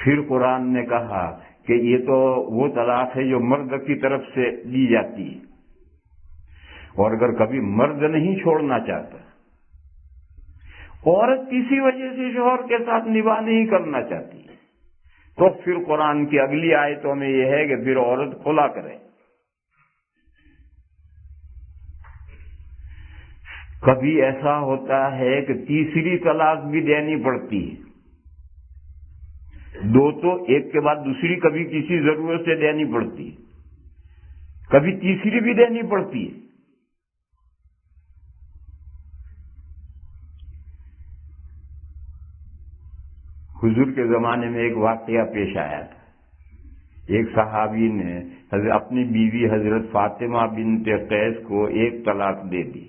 پھر قرآن نے کہا کہ یہ تو وہ طلاق ہے جو مرد کی طرف سے دی جاتی ہے، اور اگر کبھی مرد نہیں چھوڑنا چاہتا، عورت کسی وجہ سے شوہر کے ساتھ نباہ نہیں کرنا چاہتی، تو پھر قرآن کی اگلی آیتوں میں یہ ہے کہ پھر عورت خلا کرے۔ کبھی ایسا ہوتا ہے کہ تیسری طلاق بھی دینی پڑتی ہے، دو تو ایک کے بعد دوسری کبھی کسی ضرورت سے دینی پڑتی ہے، کبھی تیسری بھی دینی پڑتی ہے۔ حضور کے زمانے میں ایک واقعہ پیش آیا تھا، ایک صحابی نے اپنی بیوی حضرت فاطمہ بنت قیس کو ایک طلاق دے دی۔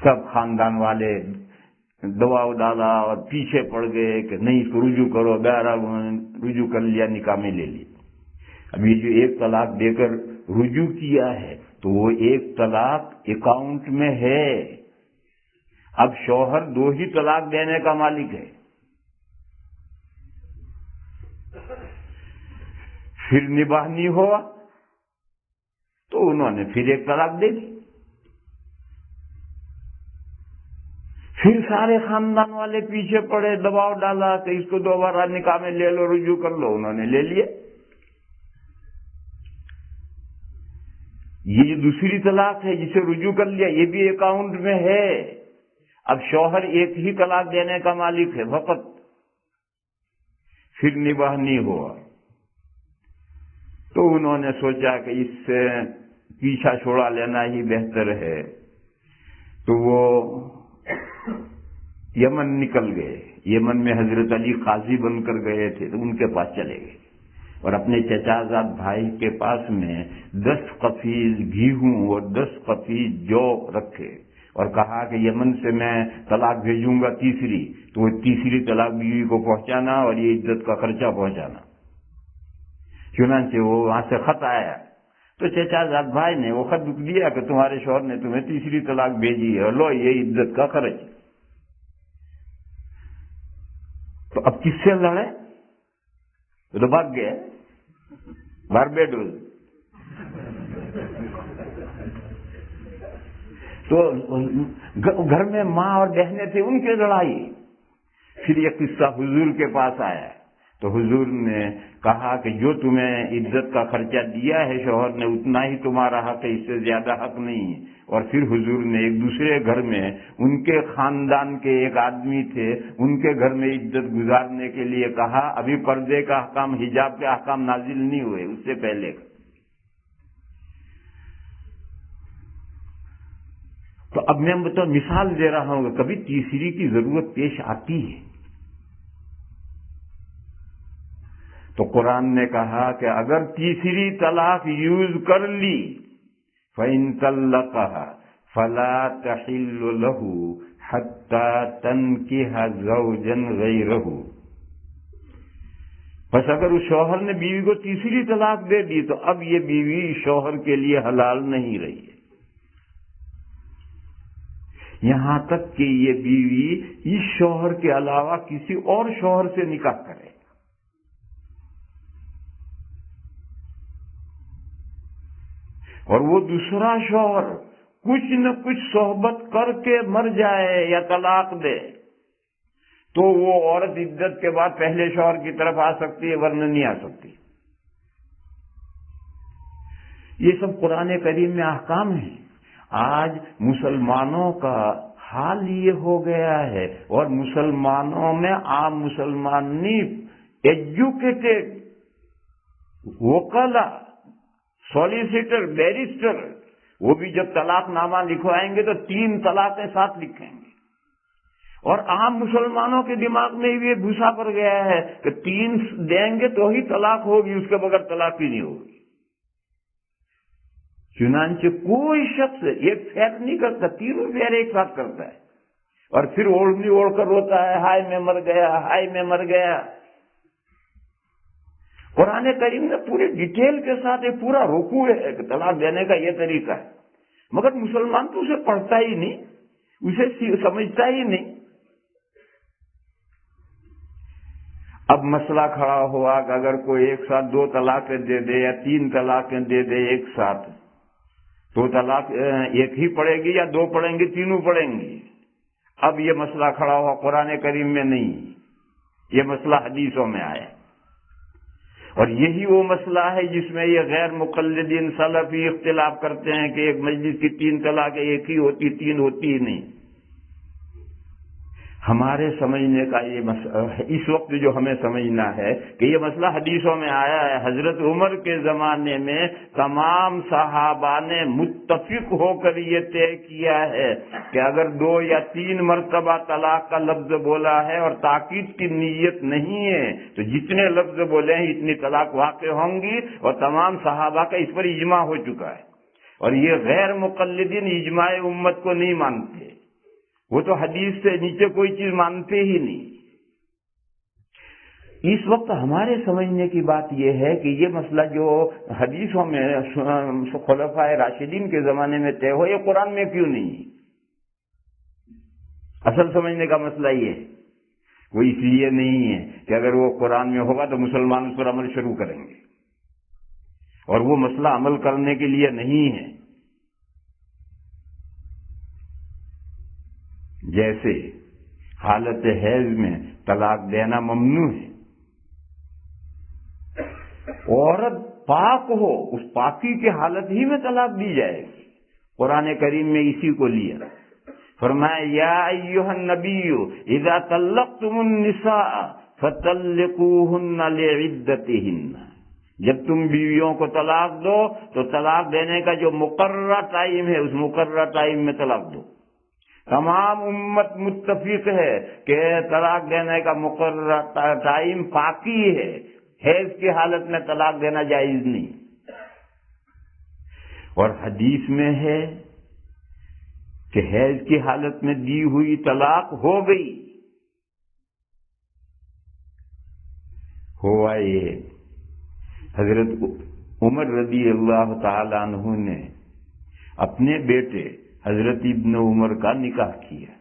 سب خاندان والے دوا ڈالا اور پیچھے پڑ گئے کہ نہیں اس کو رجوع کرو، بہرحال رجوع کر لیا، نکاح میں لے لی۔ اب یہ جو ایک طلاق دے کر رجوع کیا ہے تو وہ ایک طلاق اکاؤنٹ میں ہے، اب شوہر دو ہی طلاق دینے کا مالک ہے۔ پھر نباہ نہیں ہوا تو انہوں نے پھر ایک طلاق دے دی، پھر سارے خاندان والے پیچھے پڑے، دباؤ ڈالا کہ اس کو دوبارہ نکاح میں لے لو، رجوع کر لو، انہوں نے لے لیے۔ یہ جو دوسری طلاق ہے جسے رجوع کر لیا یہ بھی اکاؤنٹ میں ہے. اب شوہر ایک ہی طلاق دینے کا مالک ہے فقط، پھر نباہ نہیں ہوا. تو انہوں نے سوچا کہ اس سے پیچھا چھوڑا لینا ہی بہتر ہے. تو وہ یمن نکل گئے. یمن میں حضرت علی قاضی بن کر گئے تھے تو ان کے پاس چلے گئے اور اپنے چچا زاد بھائی کے پاس میں 10 قفیز گیہوں اور 10 قفیز جو رکھے اور کہا کہ یمن سے میں طلاق بھیجوں گا تیسری، تو وہ تیسری طلاق بیوی کو پہنچانا اور یہ عدت کا خرچہ پہنچانا. چنانچہ وہ وہاں سے خط آیا تو چچا زاد بھائی نے وہ خط لکھ دیا کہ تمہارے شوہر نے تمہیں تیسری طلاق بھیجی ہے اور لو یہ عدت کا خرچ. تو اب کس سے لڑے؟ تو بھاگ گئے باربیڈوس. تو گھر میں ماں اور بہنیں تھے ان کی لڑائی. پھر یہ قصہ حضور کے پاس آیا تو حضور نے کہا کہ جو تمہیں عزت کا خرچہ دیا ہے شوہر نے اتنا ہی تمہارا حق ہے، اس سے زیادہ حق نہیں ہے. اور پھر حضور نے ایک دوسرے گھر میں ان کے خاندان کے ایک آدمی تھے ان کے گھر میں عزت گزارنے کے لیے کہا. ابھی پردے کا احکام حجاب کے احکام نازل نہیں ہوئے، اس سے پہلے. تو اب میں تو مثال دے رہا ہوں کہ کبھی تیسری کی ضرورت پیش آتی ہے. تو قرآن نے کہا کہ اگر تیسری طلاق یوز کر لی فَإِن طَلَّقَهَا فَلَا تَحِلُّ لَهُ حَتَّى تَنْكِحَ زَوْجًا غَيْرَهُ. بس اگر اس شوہر نے بیوی کو تیسری طلاق دے دی تو اب یہ بیوی شوہر کے لیے حلال نہیں رہی ہے، یہاں تک کہ یہ بیوی اس شوہر کے علاوہ کسی اور شوہر سے نکاح کرے. اور وہ دوسرا شوہر کچھ نہ کچھ صحبت کر کے مر جائے یا طلاق دے تو وہ عورت عدت کے بعد پہلے شوہر کی طرف آ سکتی ہے ورنہ نہیں آ سکتی. یہ سب قرآن کریم میں احکام ہیں. آج مسلمانوں کا حال یہ ہو گیا ہے اور مسلمانوں میں عام مسلمان نہیں، ایجوکیٹڈ وکلا سولیسیٹر بیرسٹر وہ بھی جب طلاق نامہ لکھوائیں گے تو 3 طلاقیں ساتھ لکھیں گے. اور عام مسلمانوں کے دماغ میں یہ گھسا پڑ گیا ہے کہ 3 دیں گے تو ہی طلاق ہوگی، اس کے بغیر طلاق ہی نہیں ہوگی. چنانچہ کوئی شخص ایک فیل نہیں کرتا، 3 فیل ایک ساتھ کرتا ہے اور پھر اوڑھنی اوڑھ کر روتا ہے ہائے میں مر گیا، ہائے میں مر گیا. قرآن کریم نے پورے ڈیٹیل کے ساتھ ایک پورا رکوع ہے کہ طلاق دینے کا یہ طریقہ ہے، مگر مسلمان تو اسے پڑھتا ہی نہیں، اسے سمجھتا ہی نہیں. اب مسئلہ کھڑا ہوا کہ اگر کوئی ایک ساتھ 2 طلاقیں دے دے یا 3 طلاقیں دے دے ایک ساتھ تو طلاق ایک ہی پڑے گی یا 2 پڑیں گی، 3 پڑیں گی. اب یہ مسئلہ کھڑا ہوا قرآن کریم میں نہیں، یہ مسئلہ حدیثوں میں آیا. اور یہی وہ مسئلہ ہے جس میں یہ غیر مقلدین سلفی اختلاف کرتے ہیں کہ ایک مجلس کی 3 طلاقیں ایک ہی ہوتی، 3 ہوتی ہی نہیں. ہمارے سمجھنے کا یہ مسئلہ اس وقت جو ہمیں سمجھنا ہے کہ یہ مسئلہ حدیثوں میں آیا ہے. حضرت عمر کے زمانے میں تمام صحابہ نے متفق ہو کر یہ طے کیا ہے کہ اگر 2 یا 3 مرتبہ طلاق کا لفظ بولا ہے اور تاکید کی نیت نہیں ہے تو جتنے لفظ بولے ہیں اتنی طلاق واقع ہوں گی، اور تمام صحابہ کا اس پر اجماع ہو چکا ہے. اور یہ غیر مقلدین اجماع امت کو نہیں مانتے، وہ تو حدیث سے نیچے کوئی چیز مانتے ہی نہیں. اس وقت ہمارے سمجھنے کی بات یہ ہے کہ یہ مسئلہ جو حدیثوں میں خلفائے راشدین کے زمانے میں طے ہو، یہ قرآن میں کیوں نہیں؟ اصل سمجھنے کا مسئلہ یہ ہے، وہ اس لیے نہیں ہے کہ اگر وہ قرآن میں ہوگا تو مسلمان اس پر عمل شروع کریں گے، اور وہ مسئلہ عمل کرنے کے لیے نہیں ہے. جیسے حالت حیض میں طلاق دینا ممنوع ہے، عورت پاک ہو اس پاکی کی حالت ہی میں طلاق دی جائے گی. قرآن کریم میں اسی کو لیا. فرمایا یا ایھا النبی اذا طلقتم النساء فطلقوهن لعدتهن. جب تم بیویوں کو طلاق دو تو طلاق دینے کا جو مقررہ ٹائم ہے اس مقررہ ٹائم میں طلاق دو. تمام امت متفق ہے کہ طلاق دینے کا مقررہ ٹائم پاکی ہے. حیض کی حالت میں طلاق دینا جائز نہیں. اور حدیث میں ہے کہ حیض کی حالت میں دی ہوئی طلاق ہو گئی. ہوا یہ حضرت عمر رضی اللہ تعالی عنہ نے اپنے بیٹے حضرت ابن عمر کا نکاح کیا.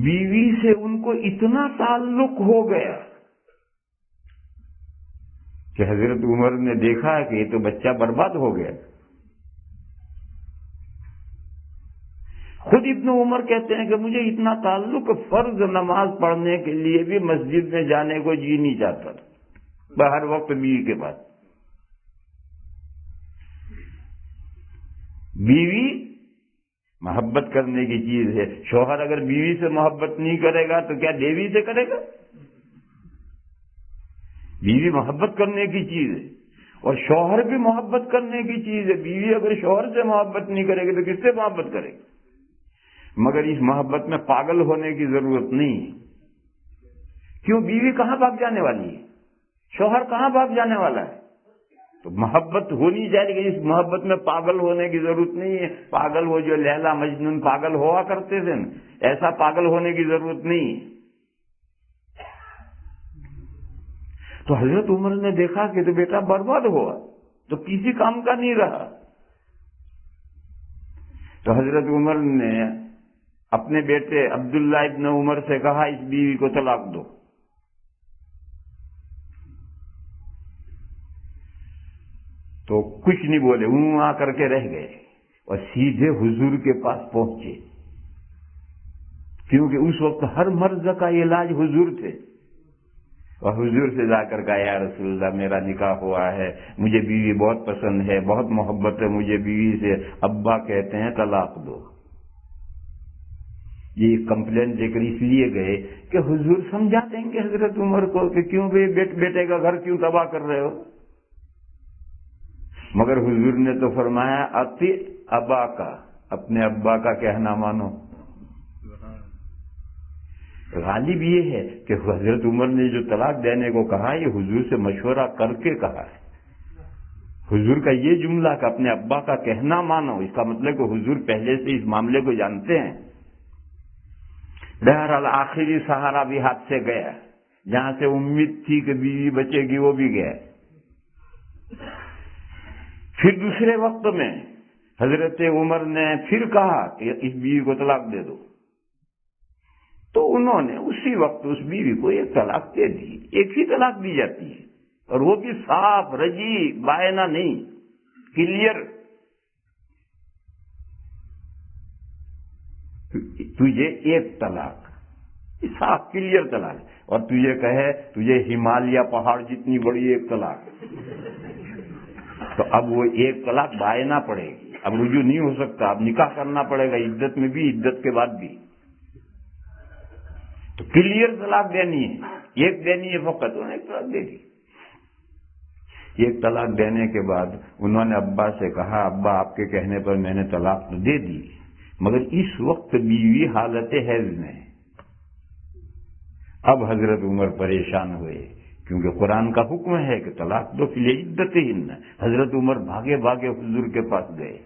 بیوی سے ان کو اتنا تعلق ہو گیا کہ حضرت عمر نے دیکھا کہ یہ تو بچہ برباد ہو گیا. خود ابن عمر کہتے ہیں کہ مجھے اتنا تعلق فرض نماز پڑھنے کے لیے بھی مسجد میں جانے کو جی نہیں چاہتا تھا ہر وقت بیوی کے پاس. بیوی محبت کرنے کی چیز ہے. شوہر اگر بیوی سے محبت نہیں کرے گا تو کیا دیوی سے کرے گا؟ بیوی محبت کرنے کی چیز ہے اور شوہر بھی محبت کرنے کی چیز ہے. بیوی اگر شوہر سے محبت نہیں کرے گی تو کس سے محبت کرے گی؟ مگر اس محبت میں پاگل ہونے کی ضرورت نہیں ہے. کیوں؟ بیوی کہاں بھاگ جانے والی ہے؟ شوہر کہاں بھاگ جانے والا ہے؟ تو محبت ہونی چاہیے کہ اس محبت میں پاگل ہونے کی ضرورت نہیں ہے. پاگل وہ جو لیلا مجنون پاگل ہوا کرتے تھے نا، ایسا پاگل ہونے کی ضرورت نہیں ہے. تو حضرت عمر نے دیکھا کہ تو بیٹا برباد ہوا تو کسی کام کا نہیں رہا. تو حضرت عمر نے اپنے بیٹے عبداللہ ابن عمر سے کہا اس بیوی کو طلاق دو. تو کچھ نہیں بولے، آ کر کے رہ گئے اور سیدھے حضور کے پاس پہنچے، کیونکہ اس وقت ہر مرض کا علاج حضور تھے. اور حضور سے جا کر کہا یا رسول اللہ میرا نکاح ہوا ہے، مجھے بیوی بہت پسند ہے، بہت محبت ہے مجھے بیوی سے، ابا کہتے ہیں طلاق دو. یہ کمپلین دے کر اس لیے گئے کہ حضور سمجھا دیں گے حضرت عمر کو کہ کیوں بھائی بیٹے کا گھر کیوں تباہ کر رہے ہو. مگر حضور نے تو فرمایا اطیع ابا کا، اپنے ابا کا کہنا مانو. غالب یہ ہے کہ حضرت عمر نے جو طلاق دینے کو کہا یہ حضور سے مشورہ کر کے کہا ہے. حضور کا یہ جملہ کہ اپنے ابا کا کہنا مانو، اس کا مطلب کہ حضور پہلے سے اس معاملے کو جانتے ہیں. بہرحال آخری سہارا بھی ہاتھ سے گیا، جہاں سے امید تھی کہ بیوی بچے گی وہ بھی گیا. پھر دوسرے وقت میں حضرت عمر نے پھر کہا کہ اس بیوی کو طلاق دے دو. تو انہوں نے اسی وقت اس بیوی کو ایک طلاق دے دی. ایک ہی طلاق دی جاتی ہے اور وہ بھی صاف رجی بائنا نہیں، کلیئر. تجھے ایک طلاق، صاف کلیئر طلاق. اور تجھے کہے تجھے ہمالیہ پہاڑ جتنی بڑی ایک طلاق، تو اب وہ ایک طلاق بائنا پڑے گی. اب رجوع نہیں ہو سکتا، اب نکاح کرنا پڑے گا، عدت میں بھی عدت کے بعد بھی. تو کلیئر طلاق دینی ہے، ایک دینی ہے فقط. انہوں نے ایک طلاق دے دی. ایک طلاق دینے کے بعد انہوں نے ابا سے کہا ابا آپ کے کہنے پر میں نے طلاق تو دے دی، مگر اس وقت بیوی حالت حیض میں. اب حضرت عمر پریشان ہوئے کیونکہ قرآن کا حکم ہے کہ طلاق دو فی عدتہن. حضرت عمر بھاگے بھاگے حضور کے پاس گئے.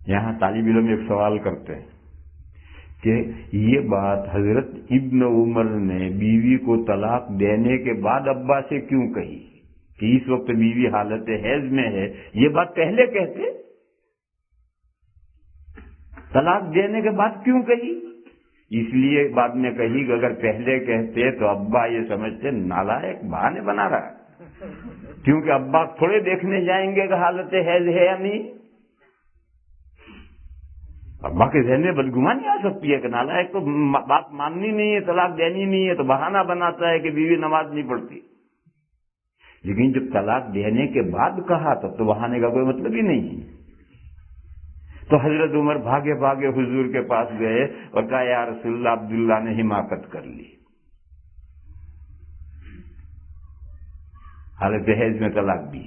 یہاں طالب علم ایک سوال کرتے ہیں کہ یہ بات حضرت ابن عمر نے بیوی کو طلاق دینے کے بعد ابا سے کیوں کہی کہ اس وقت بیوی حالت حیض میں ہے؟ یہ بات پہلے کہتے، طلاق دینے کے بعد کیوں کہی؟ اس لیے بعد میں کہی کہ اگر پہلے کہتے تو ابا یہ سمجھتے نالائق بہانے بنا رہا ہے، کیونکہ ابا تھوڑے دیکھنے جائیں گے کہ حالت حیض ہے یا نہیں. ابا کے ذہن میں بدگمانی آ سکتی ہے کہ نالائق تو بات ماننی نہیں ہے، طلاق دینی نہیں ہے، تو بہانہ بناتا ہے کہ بیوی نماز نہیں پڑھتی. لیکن جب طلاق دینے کے بعد کہا تب تو بہانے کا کوئی مطلب ہی نہیں ہے. تو حضرت عمر بھاگے بھاگے حضور کے پاس گئے اور کہا یا رسول اللہ عبداللہ نے حماقت کر لی، حالت حیض میں طلاق دی.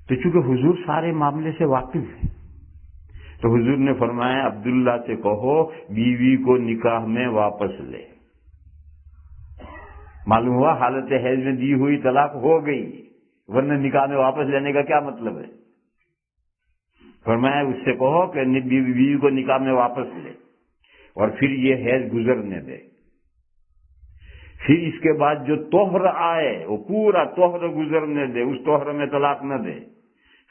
تو چونکہ حضور سارے معاملے سے واقف ہیں تو حضور نے فرمایا عبداللہ سے کہو بیوی کو نکاح میں واپس لے. معلوم ہوا حالت حیض میں دی ہوئی طلاق ہو گئی، ورنہ نکاح میں واپس لینے کا کیا مطلب ہے. فرمایا اس سے کہو کہ بیوی کو نکاح میں واپس لے اور پھر یہ حیض گزرنے دے. پھر اس کے بعد جو طہر آئے وہ پورا طہر گزرنے دے، اس طہر میں طلاق نہ دے.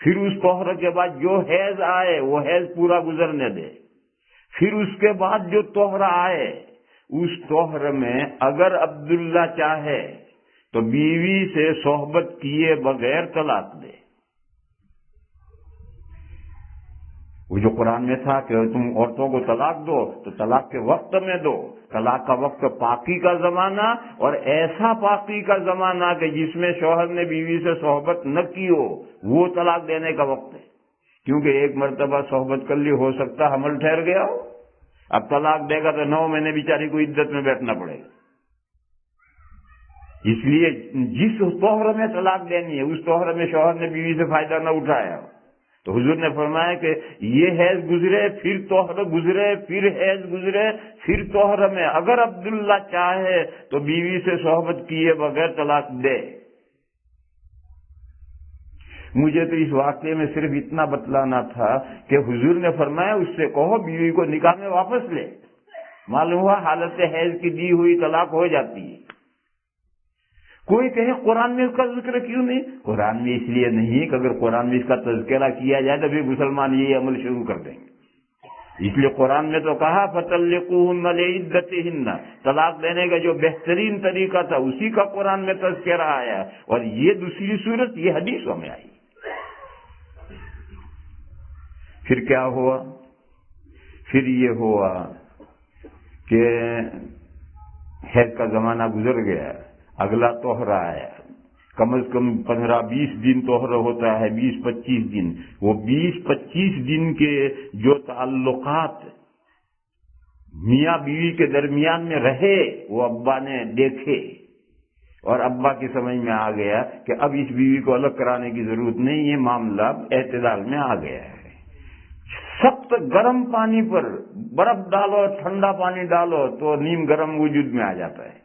پھر اس طہر کے بعد جو حیض آئے وہ حیض پورا گزرنے دے. پھر اس کے بعد جو طہر آئے اس طہر میں اگر عبداللہ چاہے تو بیوی سے صحبت کیے بغیر طلاق دے. وہ جو قرآن میں تھا کہ تم عورتوں کو طلاق دو تو طلاق کے وقت میں دو. طلاق کا وقت پاکی کا زمانہ اور ایسا پاکی کا زمانہ کہ جس میں شوہر نے بیوی سے صحبت نہ کی ہو وہ طلاق دینے کا وقت ہے. کیونکہ ایک مرتبہ صحبت کر لی، ہو سکتا حمل ٹھہر گیا ہو، اب طلاق دے گا تو 9 مہینے بیچاری کو عدت میں بیٹھنا پڑے گا. اس لیے جس طہر میں طلاق دینی ہے اس طہر میں شوہر نے بیوی سے فائدہ نہ اٹھایا ہو. تو حضور نے فرمایا کہ یہ حیض گزرے پھر طہر گزرے پھر حیض گزرے پھر طہر میں اگر عبداللہ چاہے تو بیوی سے صحبت کیے بغیر طلاق دے. مجھے تو اس واقعے میں صرف اتنا بتلانا تھا کہ حضور نے فرمایا اس سے کہو بیوی کو نکاح میں واپس لے. معلوم ہوا حالت حیض کی دی ہوئی طلاق ہو جاتی ہے. کوئی کہے قرآن میں اس کا ذکر کیوں نہیں؟ قرآن میں اس لیے نہیں کہ اگر قرآن میں اس کا تذکرہ کیا جائے تو پھر مسلمان یہ عمل شروع کر دیں گے. اس لیے قرآن میں تو کہا فَطَلِّقُوهُنَّ لِعِدَّتِهِنَّ، طلاق دینے کا جو بہترین طریقہ تھا اسی کا قرآن میں تذکرہ آیا، اور یہ دوسری صورت یہ حدیثوں میں آئی. پھر کیا ہوا؟ پھر یہ ہوا کہ حیض کا زمانہ گزر گیا، اگلا طہر آیا. کم از کم 15-20 دن طہر ہوتا ہے، 20-25 دن. وہ 20-25 دن کے جو تعلقات میاں بیوی کے درمیان میں رہے وہ ابا نے دیکھے اور ابا کی سمجھ میں آ گیا کہ اب اس بیوی کو الگ کرانے کی ضرورت نہیں ہے، معاملہ اعتدال میں آ گیا ہے. سخت گرم پانی پر برف ڈالو، ٹھنڈا پانی ڈالو تو نیم گرم وجود میں آ جاتا ہے.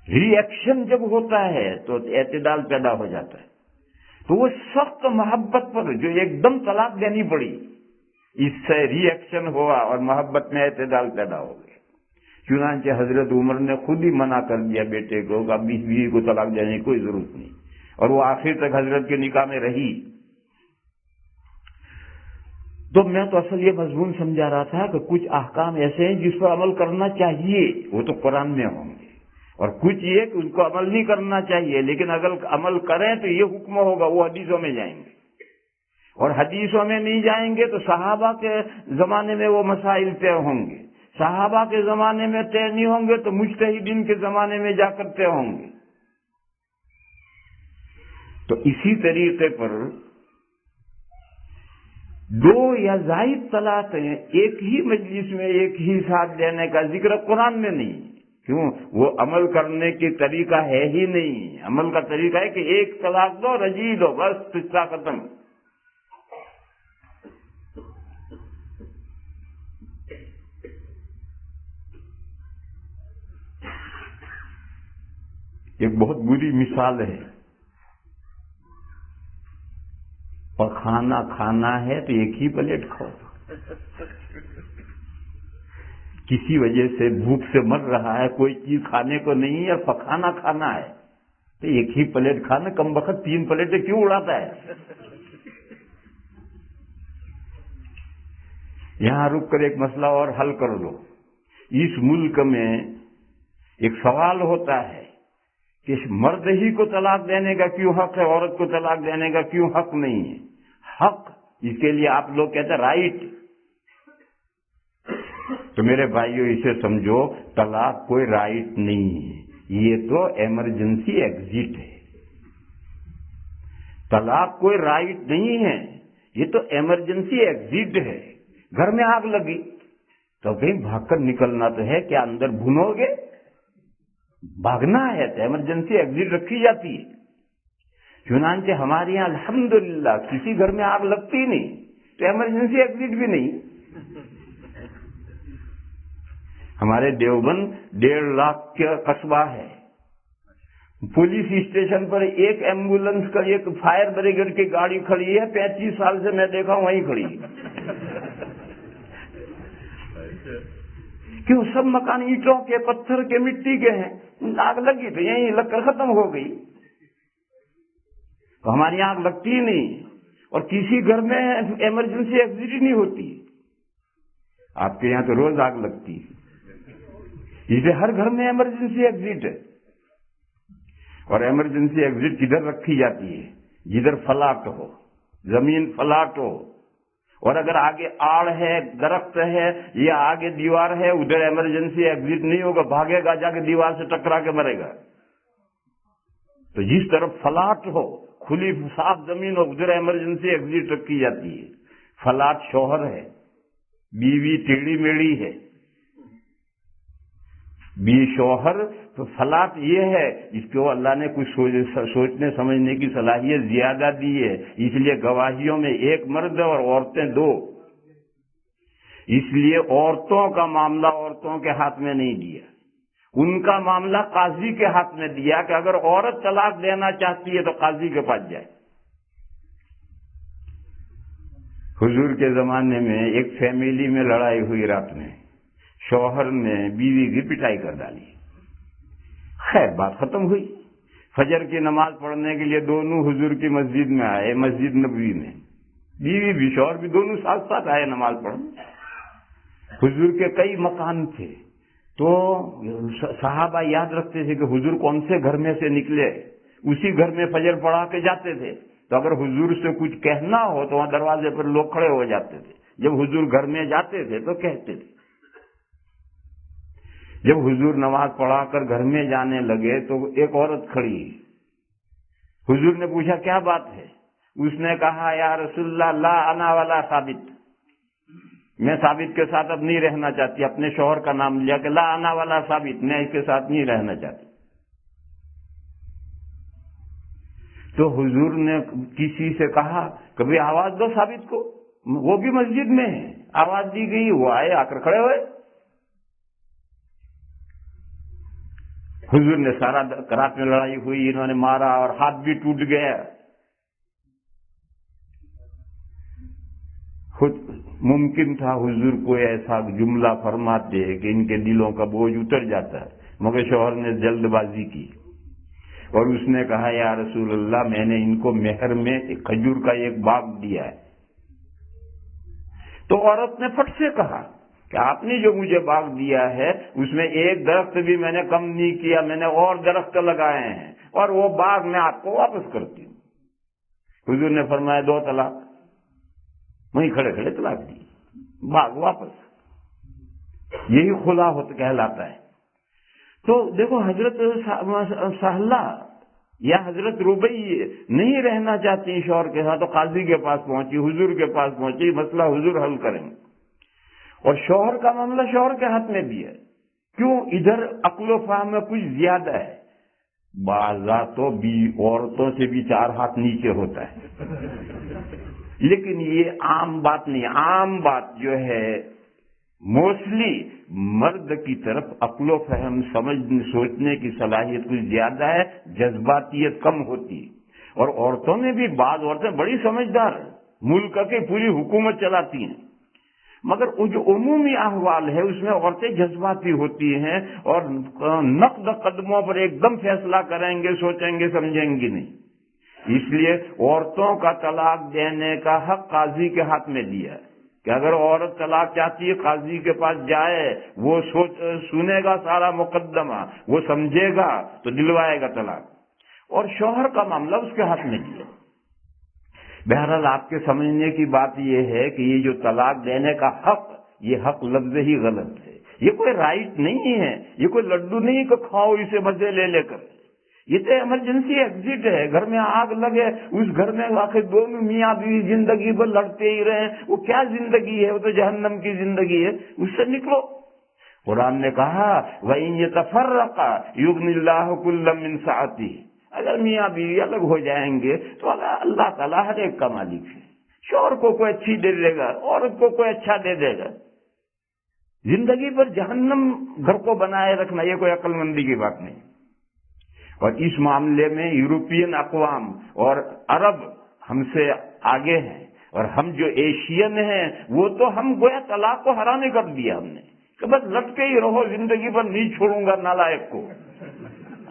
ری ایکشن جب ہوتا ہے تو اعتدال پیدا ہو جاتا ہے. تو وہ سخت محبت پر جو ایک دم طلاق دینی پڑی، اس سے ری ایکشن ہوا اور محبت میں اعتدال پیدا ہو گیا. چنانچہ حضرت عمر نے خود ہی منع کر دیا بیٹے کو کہ اب اس بیوی کو طلاق دینے کی کوئی ضرورت نہیں، اور وہ آخر تک حضرت کے نکاح میں رہی. تو میں تو اصل یہ مضمون سمجھا رہا تھا کہ کچھ احکام ایسے ہیں جس پر عمل کرنا چاہیے، وہ تو قرآن میں ہوں گے، اور کچھ یہ کہ ان کو عمل نہیں کرنا چاہیے، لیکن اگر عمل کریں تو یہ حکم ہوگا، وہ حدیثوں میں جائیں گے. اور حدیثوں میں نہیں جائیں گے تو صحابہ کے زمانے میں وہ مسائل طے ہوں گے، صحابہ کے زمانے میں طے نہیں ہوں گے تو مجتہدین کے زمانے میں جا کر طے ہوں گے. تو اسی طریقے پر 2 یا زائد طلاقیں ایک ہی مجلس میں ایک ہی ساتھ دینے کا ذکر قرآن میں نہیں. کیوں؟ وہ عمل کرنے کی طریقہ ہے ہی نہیں. عمل کا طریقہ ہے کہ ایک طلاق دو، رجی دو، بس قصہ ختم. ایک بہت بری مثال ہے، اور کھانا کھانا ہے تو ایک ہی پلیٹ کھاؤ. کسی وجہ سے بھوک سے مر رہا ہے، کوئی چیز کھانے کو نہیں ہے، پکانا کھانا ہے تو ایک ہی پلیٹ کھانا. کم وقت 3 پلیٹیں کیوں اڑاتا ہے؟ یہاں رک کر ایک مسئلہ اور حل کر لو. اس ملک میں ایک سوال ہوتا ہے کہ مرد ہی کو طلاق دینے کا کیوں حق ہے، عورت کو طلاق دینے کا کیوں حق نہیں ہے؟ حق اس کے لیے آپ لوگ کہتے ہیں رائٹ. تو میرے بھائیوں اسے سمجھو طلاق کوئی رائٹ نہیں ہے, یہ تو ایمرجنسی ایگزٹ ہے. طلاق کوئی رائٹ نہیں ہے, یہ تو ایمرجنسی ایگزٹ ہے. گھر میں آگ لگی تو کہیں بھاگ کر نکلنا تو ہے, کیا اندر بھنو گے؟ بھاگنا ہے تو ایمرجنسی ایگزٹ رکھی جاتی ہے. چنانچہ ہمارے یہاں الحمدللہ کسی گھر میں آگ لگتی نہیں تو ایمرجنسی ایگزٹ بھی نہیں. ہمارے دیوبند 1.5 لاکھ کا قصبہ ہے. پولیس اسٹیشن پر ایک ایمبولینس کا, ایک فائر بریگیڈ کی گاڑی کھڑی ہے, 35 سال سے میں دیکھا ہوں وہیں کھڑی ہے. کیوں؟ سب مکان اینٹوں کے, پتھر کے, مٹی کے ہیں. آگ لگی تو یہیں لگ کر ختم ہو گئی. تو ہماری یہاں آگ لگتی ہی نہیں, اور کسی گھر میں ایمرجنسی ایگزٹ نہیں ہوتی. آپ کے یہاں تو روز آگ لگتی ہے, اسے ہر گھر میں ایمرجنسی ایگزٹ ہے. اور ایمرجنسی ایگزٹ کدھر رکھی جاتی ہے؟ جدھر فلاٹ ہو, زمین فلاٹ ہو, اور اگر آگے آڑ ہے, درخت ہے, یا آگے دیوار ہے, ادھر ایمرجنسی ایگزٹ نہیں ہوگا, بھاگے گا جا کے دیوار سے ٹکرا کے مرے گا. تو جس طرف فلاٹ ہو, کھلی صاف زمین ہو, ادھر ایمرجنسی ایگزٹ رکھی جاتی ہے. فلاٹ شوہر ہے, بیوی ٹیڑھی میڑھی ہے, بی شوہر, تو فلاٹ یہ ہے اس کو اللہ نے کچھ سوچنے سمجھنے کی صلاحیت زیادہ دی ہے, اس لیے گواہیوں میں 1 مرد اور عورتیں 2. اس لیے عورتوں کا معاملہ عورتوں کے ہاتھ میں نہیں دیا, ان کا معاملہ قاضی کے ہاتھ میں دیا کہ اگر عورت طلاق دینا چاہتی ہے تو قاضی کے پاس جائے. حضور کے زمانے میں ایک فیملی میں لڑائی ہوئی, رات میں شوہر نے بیوی کی پٹائی کر ڈالی. خیر بات ختم ہوئی. فجر کی نماز پڑھنے کے لیے دونوں حضور کی مسجد میں آئے, مسجد نبوی میں. بیوی بھی شوہر بھی دونوں ساتھ ساتھ آئے نماز پڑھنے. حضور کے کئی مکان تھے, تو صحابہ یاد رکھتے تھے کہ حضور کون سے گھر میں سے نکلے, اسی گھر میں فجر پڑھا کے جاتے تھے. تو اگر حضور سے کچھ کہنا ہو تو وہاں دروازے پر لوگ کھڑے ہو جاتے تھے. جب حضور گھر میں جاتے تھے تو کہتے تھے. جب حضور نماز پڑھا کر گھر میں جانے لگے تو ایک عورت کھڑی. حضور نے پوچھا کیا بات ہے؟ اس نے کہا یا رسول اللہ لا انا ولا ثابت, میں ثابت کے ساتھ اب نہیں رہنا چاہتی. اپنے شوہر کا نام لیا کہ لا انا ولا ثابت, میں اس کے ساتھ نہیں رہنا چاہتی. تو حضور نے کسی سے کہا کبھی آواز دو ثابت کو, وہ بھی مسجد میں ہے. آواز دی گئی, وہ آئے, آ کر کھڑے ہوئے. حضور نے سارا رات میں لڑائی ہوئی, انہوں نے مارا اور ہاتھ بھی ٹوٹ گیا. خود ممکن تھا حضور کو ایسا جملہ فرماتے کہ ان کے دلوں کا بوجھ اتر جاتا ہے, مگر شوہر نے جلد بازی کی اور اس نے کہا یا رسول اللہ میں نے ان کو مہر میں کھجور کا ایک باغ دیا ہے. تو عورت نے پھٹ سے کہا کہ آپ نے جو مجھے باغ دیا ہے اس میں ایک درخت بھی میں نے کم نہیں کیا, میں نے اور درخت لگائے ہیں, اور وہ باغ میں آپ کو واپس کرتی ہوں. حضور نے فرمایا 2 طلاق. وہیں کھڑے کھڑے طلاق دی, باغ واپس. یہی خلا ہوتا کہلاتا ہے. تو دیکھو حضرت سہلہ یا حضرت ربیع نہیں رہنا چاہتی شوہر کے ساتھ, تو قاضی کے پاس پہنچی, حضور کے پاس پہنچی, مسئلہ حضور حل کریں گے. اور شوہر کا معاملہ شوہر کے ہاتھ میں بھی ہے. کیوں؟ ادھر عقل و فہم میں کچھ زیادہ ہے. بعضا تو عورتوں سے بھی 4 ہاتھ نیچے ہوتا ہے, لیکن یہ عام بات نہیں. عام بات جو ہے موسٹلی مرد کی طرف عقل و فہم, سمجھنے سوچنے کی صلاحیت کچھ زیادہ ہے, جذباتیت کم ہوتی ہے. اور عورتوں میں بھی بعض عورتیں بڑی سمجھدار ہیں, ملک کی پوری حکومت چلاتی ہیں, مگر جو عمومی احوال ہے اس میں عورتیں جذباتی ہوتی ہیں اور نقد قدموں پر ایک دم فیصلہ کریں گے, سوچیں گے, سمجھیں گے نہیں. اس لیے عورتوں کا طلاق دینے کا حق قاضی کے ہاتھ میں دیا ہے کہ اگر عورت طلاق چاہتی ہے قاضی کے پاس جائے, وہ سنے گا سارا مقدمہ, وہ سمجھے گا تو دلوائے گا طلاق. اور شوہر کا معاملہ اس کے ہاتھ میں دیا. بہرحال آپ کے سمجھنے کی بات یہ ہے کہ یہ جو طلاق دینے کا حق، یہ حق لفظ ہی غلط ہے، یہ کوئی رائٹ نہیں ہے، یہ کوئی لڈو نہیں کہ کھاؤ اسے مزے لے لے کر، یہ تو ایمرجنسی ایگزٹ ہے۔ گھر میں آگ لگے، اس گھر میں آخر دونوں میاں بیوی زندگی بھر لڑتے ہی رہے، وہ کیا زندگی ہے؟ وہ تو جہنم کی زندگی ہے، اس سے نکلو۔ قرآن نے کہا وَإِن يَتَفَرَّقَا يُغْنِ اللَّهُ كُلًّا مِّن سَعَتِهِ، اگر میاں بیوی الگ ہو جائیں گے تو اللہ تعالیٰ ہر ایک کا مالک ہے، شوہر کو کوئی اچھی دے دے گا، عورت کو کوئی اچھا دے دے گا۔ زندگی پر جہنم گھر کو بنائے رکھنا یہ کوئی عقل مندی کی بات نہیں۔ اور اس معاملے میں یورپین اقوام اور عرب ہم سے آگے ہیں، اور ہم جو ایشین ہیں وہ تو ہم گویا طلاق کو حرام کر دیا ہم نے کہ بس لٹکے ہی رہو، زندگی پر نہیں چھوڑوں گا نالائق کو۔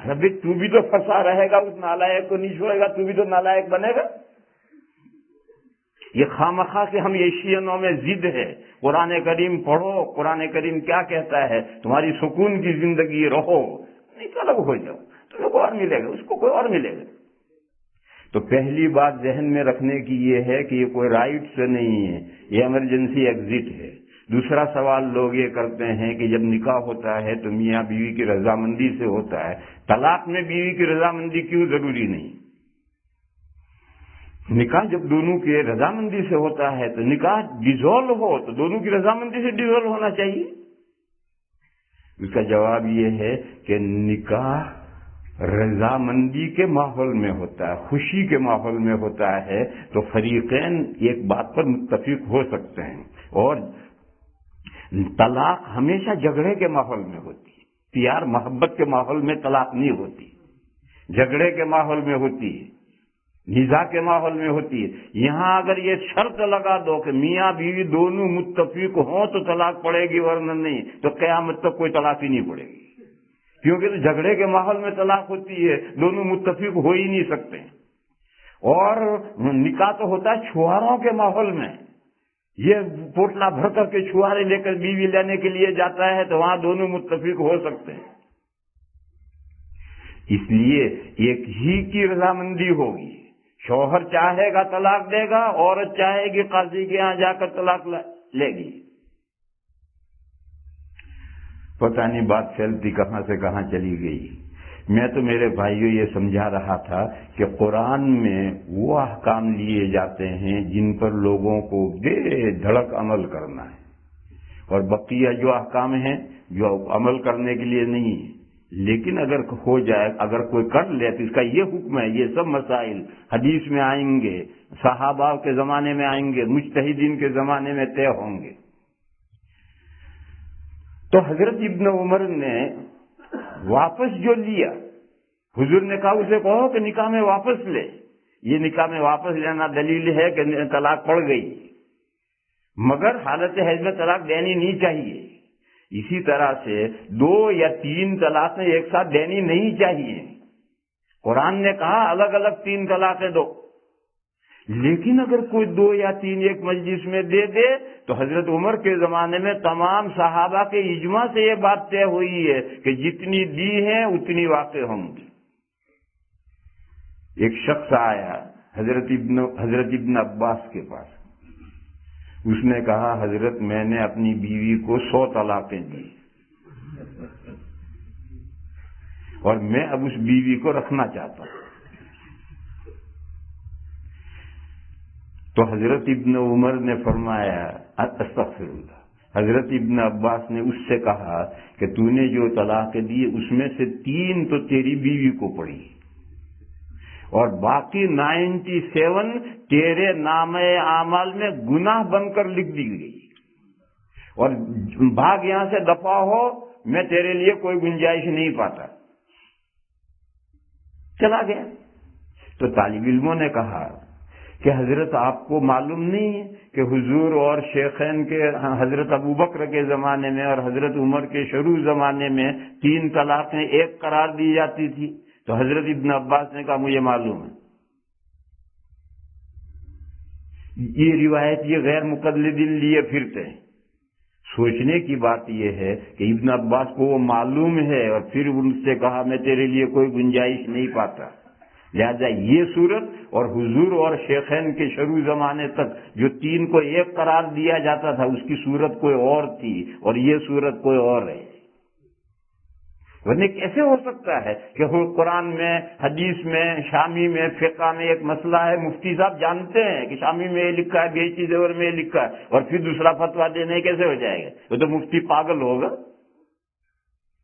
ابھی تو بھی تو پھنسا رہے گا، اس نالائق کو نہیں چھوڑے گا، تو بھی تو نالائق بنے گا۔ یہ خامخواہ کہ ہم ایشینوں میں ضد ہے۔ قرآن کریم پڑھو، قرآن کریم کیا کہتا ہے؟ تمہاری سکون کی زندگی رہو، نہیں تو الگ ہو جاؤ، تمہیں کوئی اور ملے گا، اس کو کوئی اور ملے گا۔ تو پہلی بات ذہن میں رکھنے کی یہ ہے کہ یہ کوئی رائٹ سے نہیں ہے، یہ ایمرجنسی ایگزٹ ہے۔ دوسرا سوال لوگ یہ کرتے ہیں کہ جب نکاح ہوتا ہے تو میاں بیوی کی رضامندی سے ہوتا ہے، طلاق میں بیوی کی رضامندی کیوں ضروری نہیں؟ نکاح جب دونوں کی رضامندی سے ہوتا ہے تو نکاح ڈیزولو ہو تو دونوں کی رضامندی سے ڈیزولو ہونا چاہیے۔ اس کا جواب یہ ہے کہ نکاح رضامندی کے ماحول میں ہوتا ہے، خوشی کے ماحول میں ہوتا ہے تو فریقین ایک بات پر متفق ہو سکتے ہیں، اور طلاق ہمیشہ جھگڑے کے ماحول میں ہوتی ہے، پیار محبت کے ماحول میں طلاق نہیں ہوتی، جھگڑے کے ماحول میں ہوتی ہے، نزاع کے ماحول میں ہوتی ہے۔ یہاں اگر یہ شرط لگا دو کہ میاں بیوی دونوں متفق ہوں تو طلاق پڑے گی، ورنہ نہیں، تو قیامت تک کوئی طلاق ہی نہیں پڑے گی، کیونکہ تو جھگڑے کے ماحول میں طلاق ہوتی ہے، دونوں متفق ہو ہی نہیں سکتے۔ اور نکاح تو ہوتا ہے چھواروں کے ماحول میں، یہ پوٹلا بھر کر کے چھوارے لے کر بیوی لینے کے لیے جاتا ہے تو وہاں دونوں متفق ہو سکتے ہیں۔ اس لیے ایک ہی کی رضامندی ہوگی، شوہر چاہے گا طلاق دے گا، عورت چاہے گی قاضی کے یہاں جا کر طلاق لے گی۔ پتہ نہیں بات پھیلتی کہاں سے کہاں چلی گئی۔ میں تو میرے بھائیوں یہ سمجھا رہا تھا کہ قرآن میں وہ احکام لیے جاتے ہیں جن پر لوگوں کو بے دھڑک عمل کرنا ہے، اور بقیہ جو احکام ہیں جو عمل کرنے کے لیے نہیں ہے، لیکن اگر ہو جائے، اگر کوئی کر لے تو اس کا یہ حکم ہے۔ یہ سب مسائل حدیث میں آئیں گے، صحابہ کے زمانے میں آئیں گے، مجتہدین کے زمانے میں طے ہوں گے۔ تو حضرت ابن عمر نے واپس جو لیا، حضور نے کہا اسے کہو کہ نکاح میں واپس لے۔ یہ نکاح میں واپس لینا دلیل ہے کہ طلاق پڑ گئی، مگر حالت حیض میں طلاق دینی نہیں چاہیے۔ اسی طرح سے 2 یا 3 طلاقیں ایک ساتھ دینی نہیں چاہیے۔ قرآن نے کہا الگ الگ 3 طلاقیں دو، لیکن اگر کوئی 2 یا 3 ایک مجلس میں دے دے تو حضرت عمر کے زمانے میں تمام صحابہ کے اجماع سے یہ بات طے ہوئی ہے کہ جتنی دی ہیں اتنی واقع ہوں گی۔ ایک شخص آیا حضرت ابن عباس کے پاس، اس نے کہا حضرت میں نے اپنی بیوی کو 100 طلاقیں دی اور میں اب اس بیوی کو رکھنا چاہتا ہوں۔ تو حضرت ابن عمر نے فرمایا استغفر اللہ۔ حضرت ابن عباس نے اس سے کہا کہ تو نے جو طلاقیں دی اس میں سے 3 تو تیری بیوی کو پڑی اور باقی 97 تیرے نامہ اعمال میں گناہ بن کر لکھ دی گئی، اور بھاگ یہاں سے دفع ہو، میں تیرے لیے کوئی گنجائش نہیں پاتا۔ چلا گیا۔ تو طالب علموں نے کہا کہ حضرت آپ کو معلوم نہیں ہے کہ حضور اور شیخین کے حضرت ابوبکر کے زمانے میں اور حضرت عمر کے شروع زمانے میں 3 طلاقیں ایک قرار دی جاتی تھی؟ تو حضرت ابن عباس نے کہا مجھے معلوم ہے۔ یہ روایت یہ غیر مقلدین لیے پھرتے ہیں۔ سوچنے کی بات یہ ہے کہ ابن عباس کو وہ معلوم ہے اور پھر ان سے کہا میں تیرے لیے کوئی گنجائش نہیں پاتا۔ لہذا یہ صورت اور حضور اور شیخین کے شروع زمانے تک جو تین کو ایک قرار دیا جاتا تھا اس کی صورت کوئی اور تھی اور یہ صورت کوئی اور ہے. ورنہ کیسے ہو سکتا ہے کہ قرآن میں، حدیث میں، شامی میں، فقہ میں ایک مسئلہ ہے، مفتی صاحب جانتے ہیں کہ شامی میں یہ لکھا ہے، بیچی زیور میں یہ لکھا ہے، اور پھر دوسرا فتویٰ دینے کیسے ہو جائے گا؟ وہ تو مفتی پاگل ہوگا.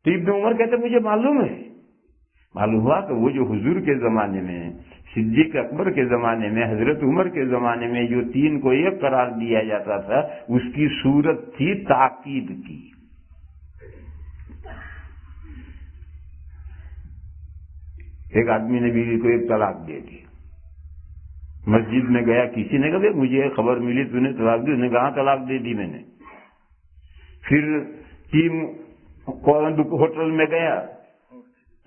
تو ابن عمر کہتے مجھے معلوم ہے. معلوم ہوا کہ وہ جو حضور کے زمانے میں، صدیق اکبر کے زمانے میں، حضرت عمر کے زمانے میں جو تین کو ایک قرار دیا جاتا تھا اس کی صورت تھی تاکید کی. ایک آدمی نے بیوی کو ایک طلاق دے دی. مسجد میں گیا، کسی نے کہا مجھے خبر ملی تو نے طلاق دی. اس نے کہا طلاق دے دی میں نے. پھر ٹیم ہوٹل میں گیا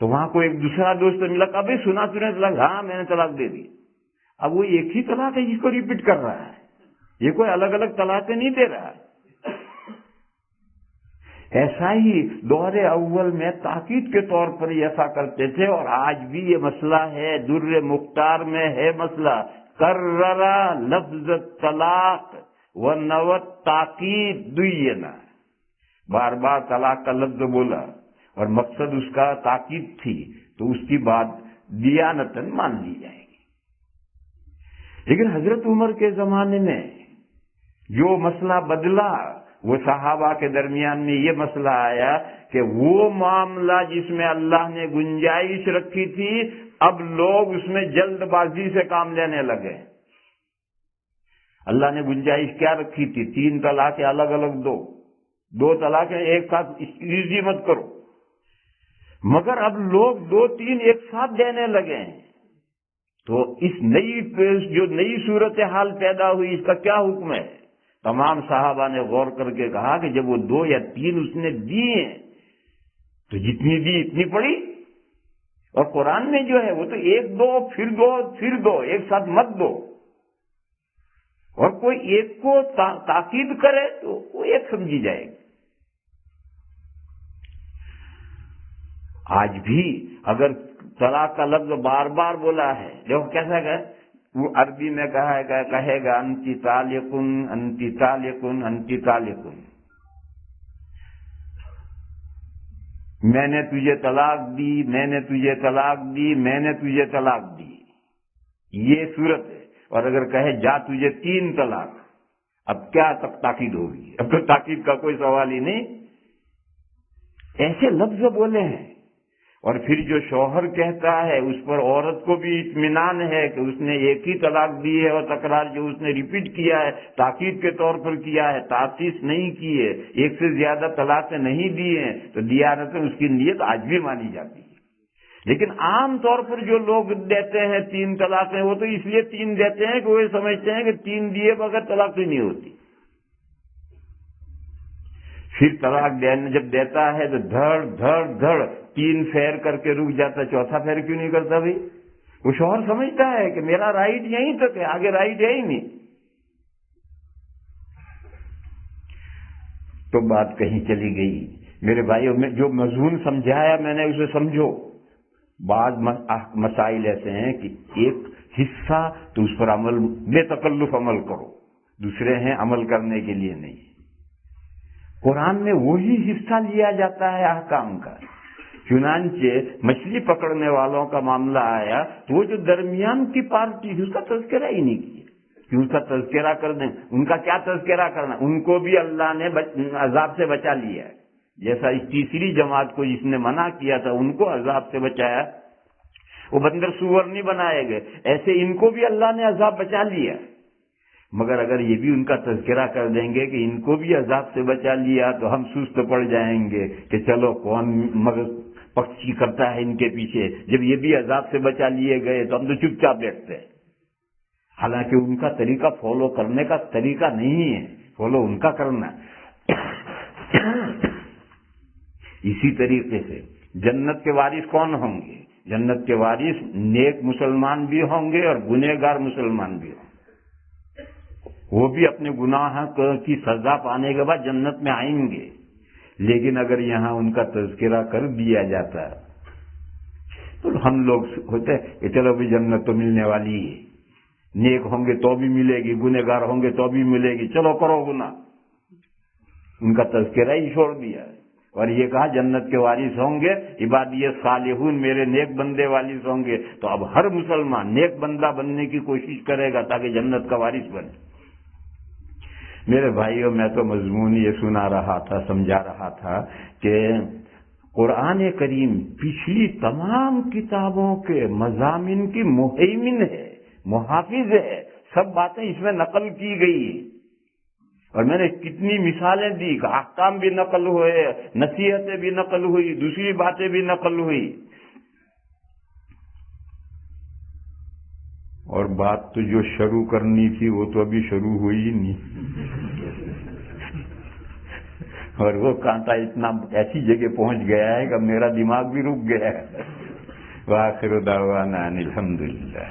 تو وہاں کو ایک دوسرا دوست ملا، کہا بھائی سنا تو نے طلاق؟ ہاں میں نے طلاق دے دی. اب وہ ایک ہی طلاق ہے جس کو ریپیٹ کر رہا ہے، یہ کوئی الگ الگ طلاقیں نہیں دے رہا ہے. ایسا ہی دور اول میں تاکید کے طور پر ایسا کرتے تھے، اور آج بھی یہ مسئلہ ہے. در مختار میں ہے مسئلہ، کرررا لفظ طلاق و نوت تاکید دوینا، بار بار طلاق کا لفظ بولا اور مقصد اس کا تاکید تھی، تو اس کی بات دیانتاً مان لی جائے گی. لیکن حضرت عمر کے زمانے میں جو مسئلہ بدلا، وہ صحابہ کے درمیان میں یہ مسئلہ آیا کہ وہ معاملہ جس میں اللہ نے گنجائش رکھی تھی، اب لوگ اس میں جلد بازی سے کام لینے لگے. اللہ نے گنجائش کیا رکھی تھی؟ 3 طلاقیں الگ الگ دو طلاقیں ایک ساتھ ایزی مت کرو. مگر اب لوگ 2-3 ایک ساتھ دینے لگے ہیں. تو اس نئی صورتحال پیدا ہوئی، اس کا کیا حکم ہے؟ تمام صحابہ نے غور کر کے کہا کہ جب وہ 2 یا 3 اس نے دیے تو جتنی دی اتنی پڑی. اور قرآن میں جو ہے وہ تو 1 دو پھر دو ایک ساتھ مت دو. اور کوئی ایک کو تاکید کرے تو وہ ایک سمجھی جائے گی. آج بھی اگر طلاق کا لفظ بار بار بولا ہے، دیکھو کیسا کہ وہ عربی میں کہے گا انتی طالقن انتی طالقن انتی طالقن، میں نے تجھے طلاق دی، میں نے تجھے طلاق دی، میں نے تجھے طلاق دی. یہ صورت ہے. اور اگر کہے جا تجھے 3 طلاق، اب کیا تاکید ہوگی؟ اب تو تاکید کا کوئی سوال ہی نہیں. ایسے لفظ بولے ہیں. اور پھر جو شوہر کہتا ہے اس پر عورت کو بھی اطمینان ہے کہ اس نے ایک ہی طلاق دی ہے، اور تکرار جو اس نے ریپیٹ کیا ہے تاکید کے طور پر کیا ہے، تاسیس نہیں کی ہے، ایک سے زیادہ طلاقیں نہیں دی ہیں، تو دیانتاً اس کی نیت آج بھی مانی جاتی ہے. لیکن عام طور پر جو لوگ دیتے ہیں 3 طلاقیں، وہ تو اس لیے 3 دیتے ہیں کہ وہ سمجھتے ہیں کہ 3 دیے بغیر طلاق ہی نہیں ہوتی. پھر طلاق جب دیتا ہے تو دھڑ 3 پھیر کر کے رک جاتا. 4تھا پھیر کیوں نہیں کرتا بھائی؟ وہ شوہر سمجھتا ہے کہ میرا رائٹ یہیں تک ہے، آگے رائٹ ہے ہی نہیں. تو بات کہیں چلی گئی. میرے بھائیوں میں جو مضمون سمجھایا میں نے اسے سمجھو. بعض مسائل ایسے ہیں کہ ایک حصہ تو اس پر عمل بے تکلف عمل کرو، دوسرے ہیں عمل کرنے کے لیے نہیں. قرآن میں وہی حصہ لیا جاتا ہے احکام کا. چنانچہ مچھلی پکڑنے والوں کا معاملہ آیا تو وہ جو درمیان کی پارٹی تھی اس کا تذکرہ ہی نہیں کیا کہ اس کا تذکرہ کر دیں. ان کا کیا تذکرہ کرنا؟ ان کو بھی اللہ نے عذاب سے بچا لیا ہے. جیسا اس تیسری جماعت کو جس نے منع کیا تھا ان کو عذاب سے بچایا، وہ بندر سور نہیں بنائے گئے، ایسے ان کو بھی اللہ نے عذاب بچا لیا. مگر اگر یہ بھی ان کا تذکرہ کر دیں گے کہ ان کو بھی عذاب سے بچا لیا تو ہم سست پڑ جائیں گے کہ چلو کون مگر پکچی کرتا ہے ان کے پیچھے. جب یہ بھی عذاب سے بچا لیے گئے تو ہم تو چپ چاپ بیٹھتے ہیں. حالانکہ ان کا طریقہ فالو کرنے کا طریقہ نہیں ہے، فالو ان کا کرنا. اسی طریقے سے جنت کے وارث کون ہوں گے؟ جنت کے وارث نیک مسلمان بھی ہوں گے اور گنہگار مسلمان بھی ہوں گے. وہ بھی اپنے گناہ کی سزا پانے کے بعد جنت میں آئیں گے. لیکن اگر یہاں ان کا تذکرہ کر دیا جاتا تو ہم لوگ ہوتے کہ چلو بھی جنت تو ملنے والی ہے، نیک ہوں گے تو بھی ملے گی، گنہگار ہوں گے تو بھی ملے گی، چلو کرو گناہ. ان کا تذکرہ ہی چھوڑ دیا ہے. اور یہ کہا جنت کے وارث ہوں گے عبادی صالحون، میرے نیک بندے وارث ہوں گے. تو اب ہر مسلمان نیک بندہ بننے کی کوشش کرے گا تاکہ جنت کا وارث بنے. میرے بھائیوں، میں تو مضمون یہ سنا رہا تھا، سمجھا رہا تھا کہ قرآن کریم پچھلی تمام کتابوں کے مضامین کی مہیمن ہے، محافظ ہے. سب باتیں اس میں نقل کی گئی ہیں. اور میں نے کتنی مثالیں دی کہ احکام بھی نقل ہوئے، نصیحتیں بھی نقل ہوئی، دوسری باتیں بھی نقل ہوئی. اور بات تو جو شروع کرنی تھی وہ تو ابھی شروع ہوئی ہی نہیں. اور وہ کانٹا اتنا ایسی جگہ پہنچ گیا ہے کہ میرا دماغ بھی رک گیا ہے. وآخر دعوانا ان الحمدللہ.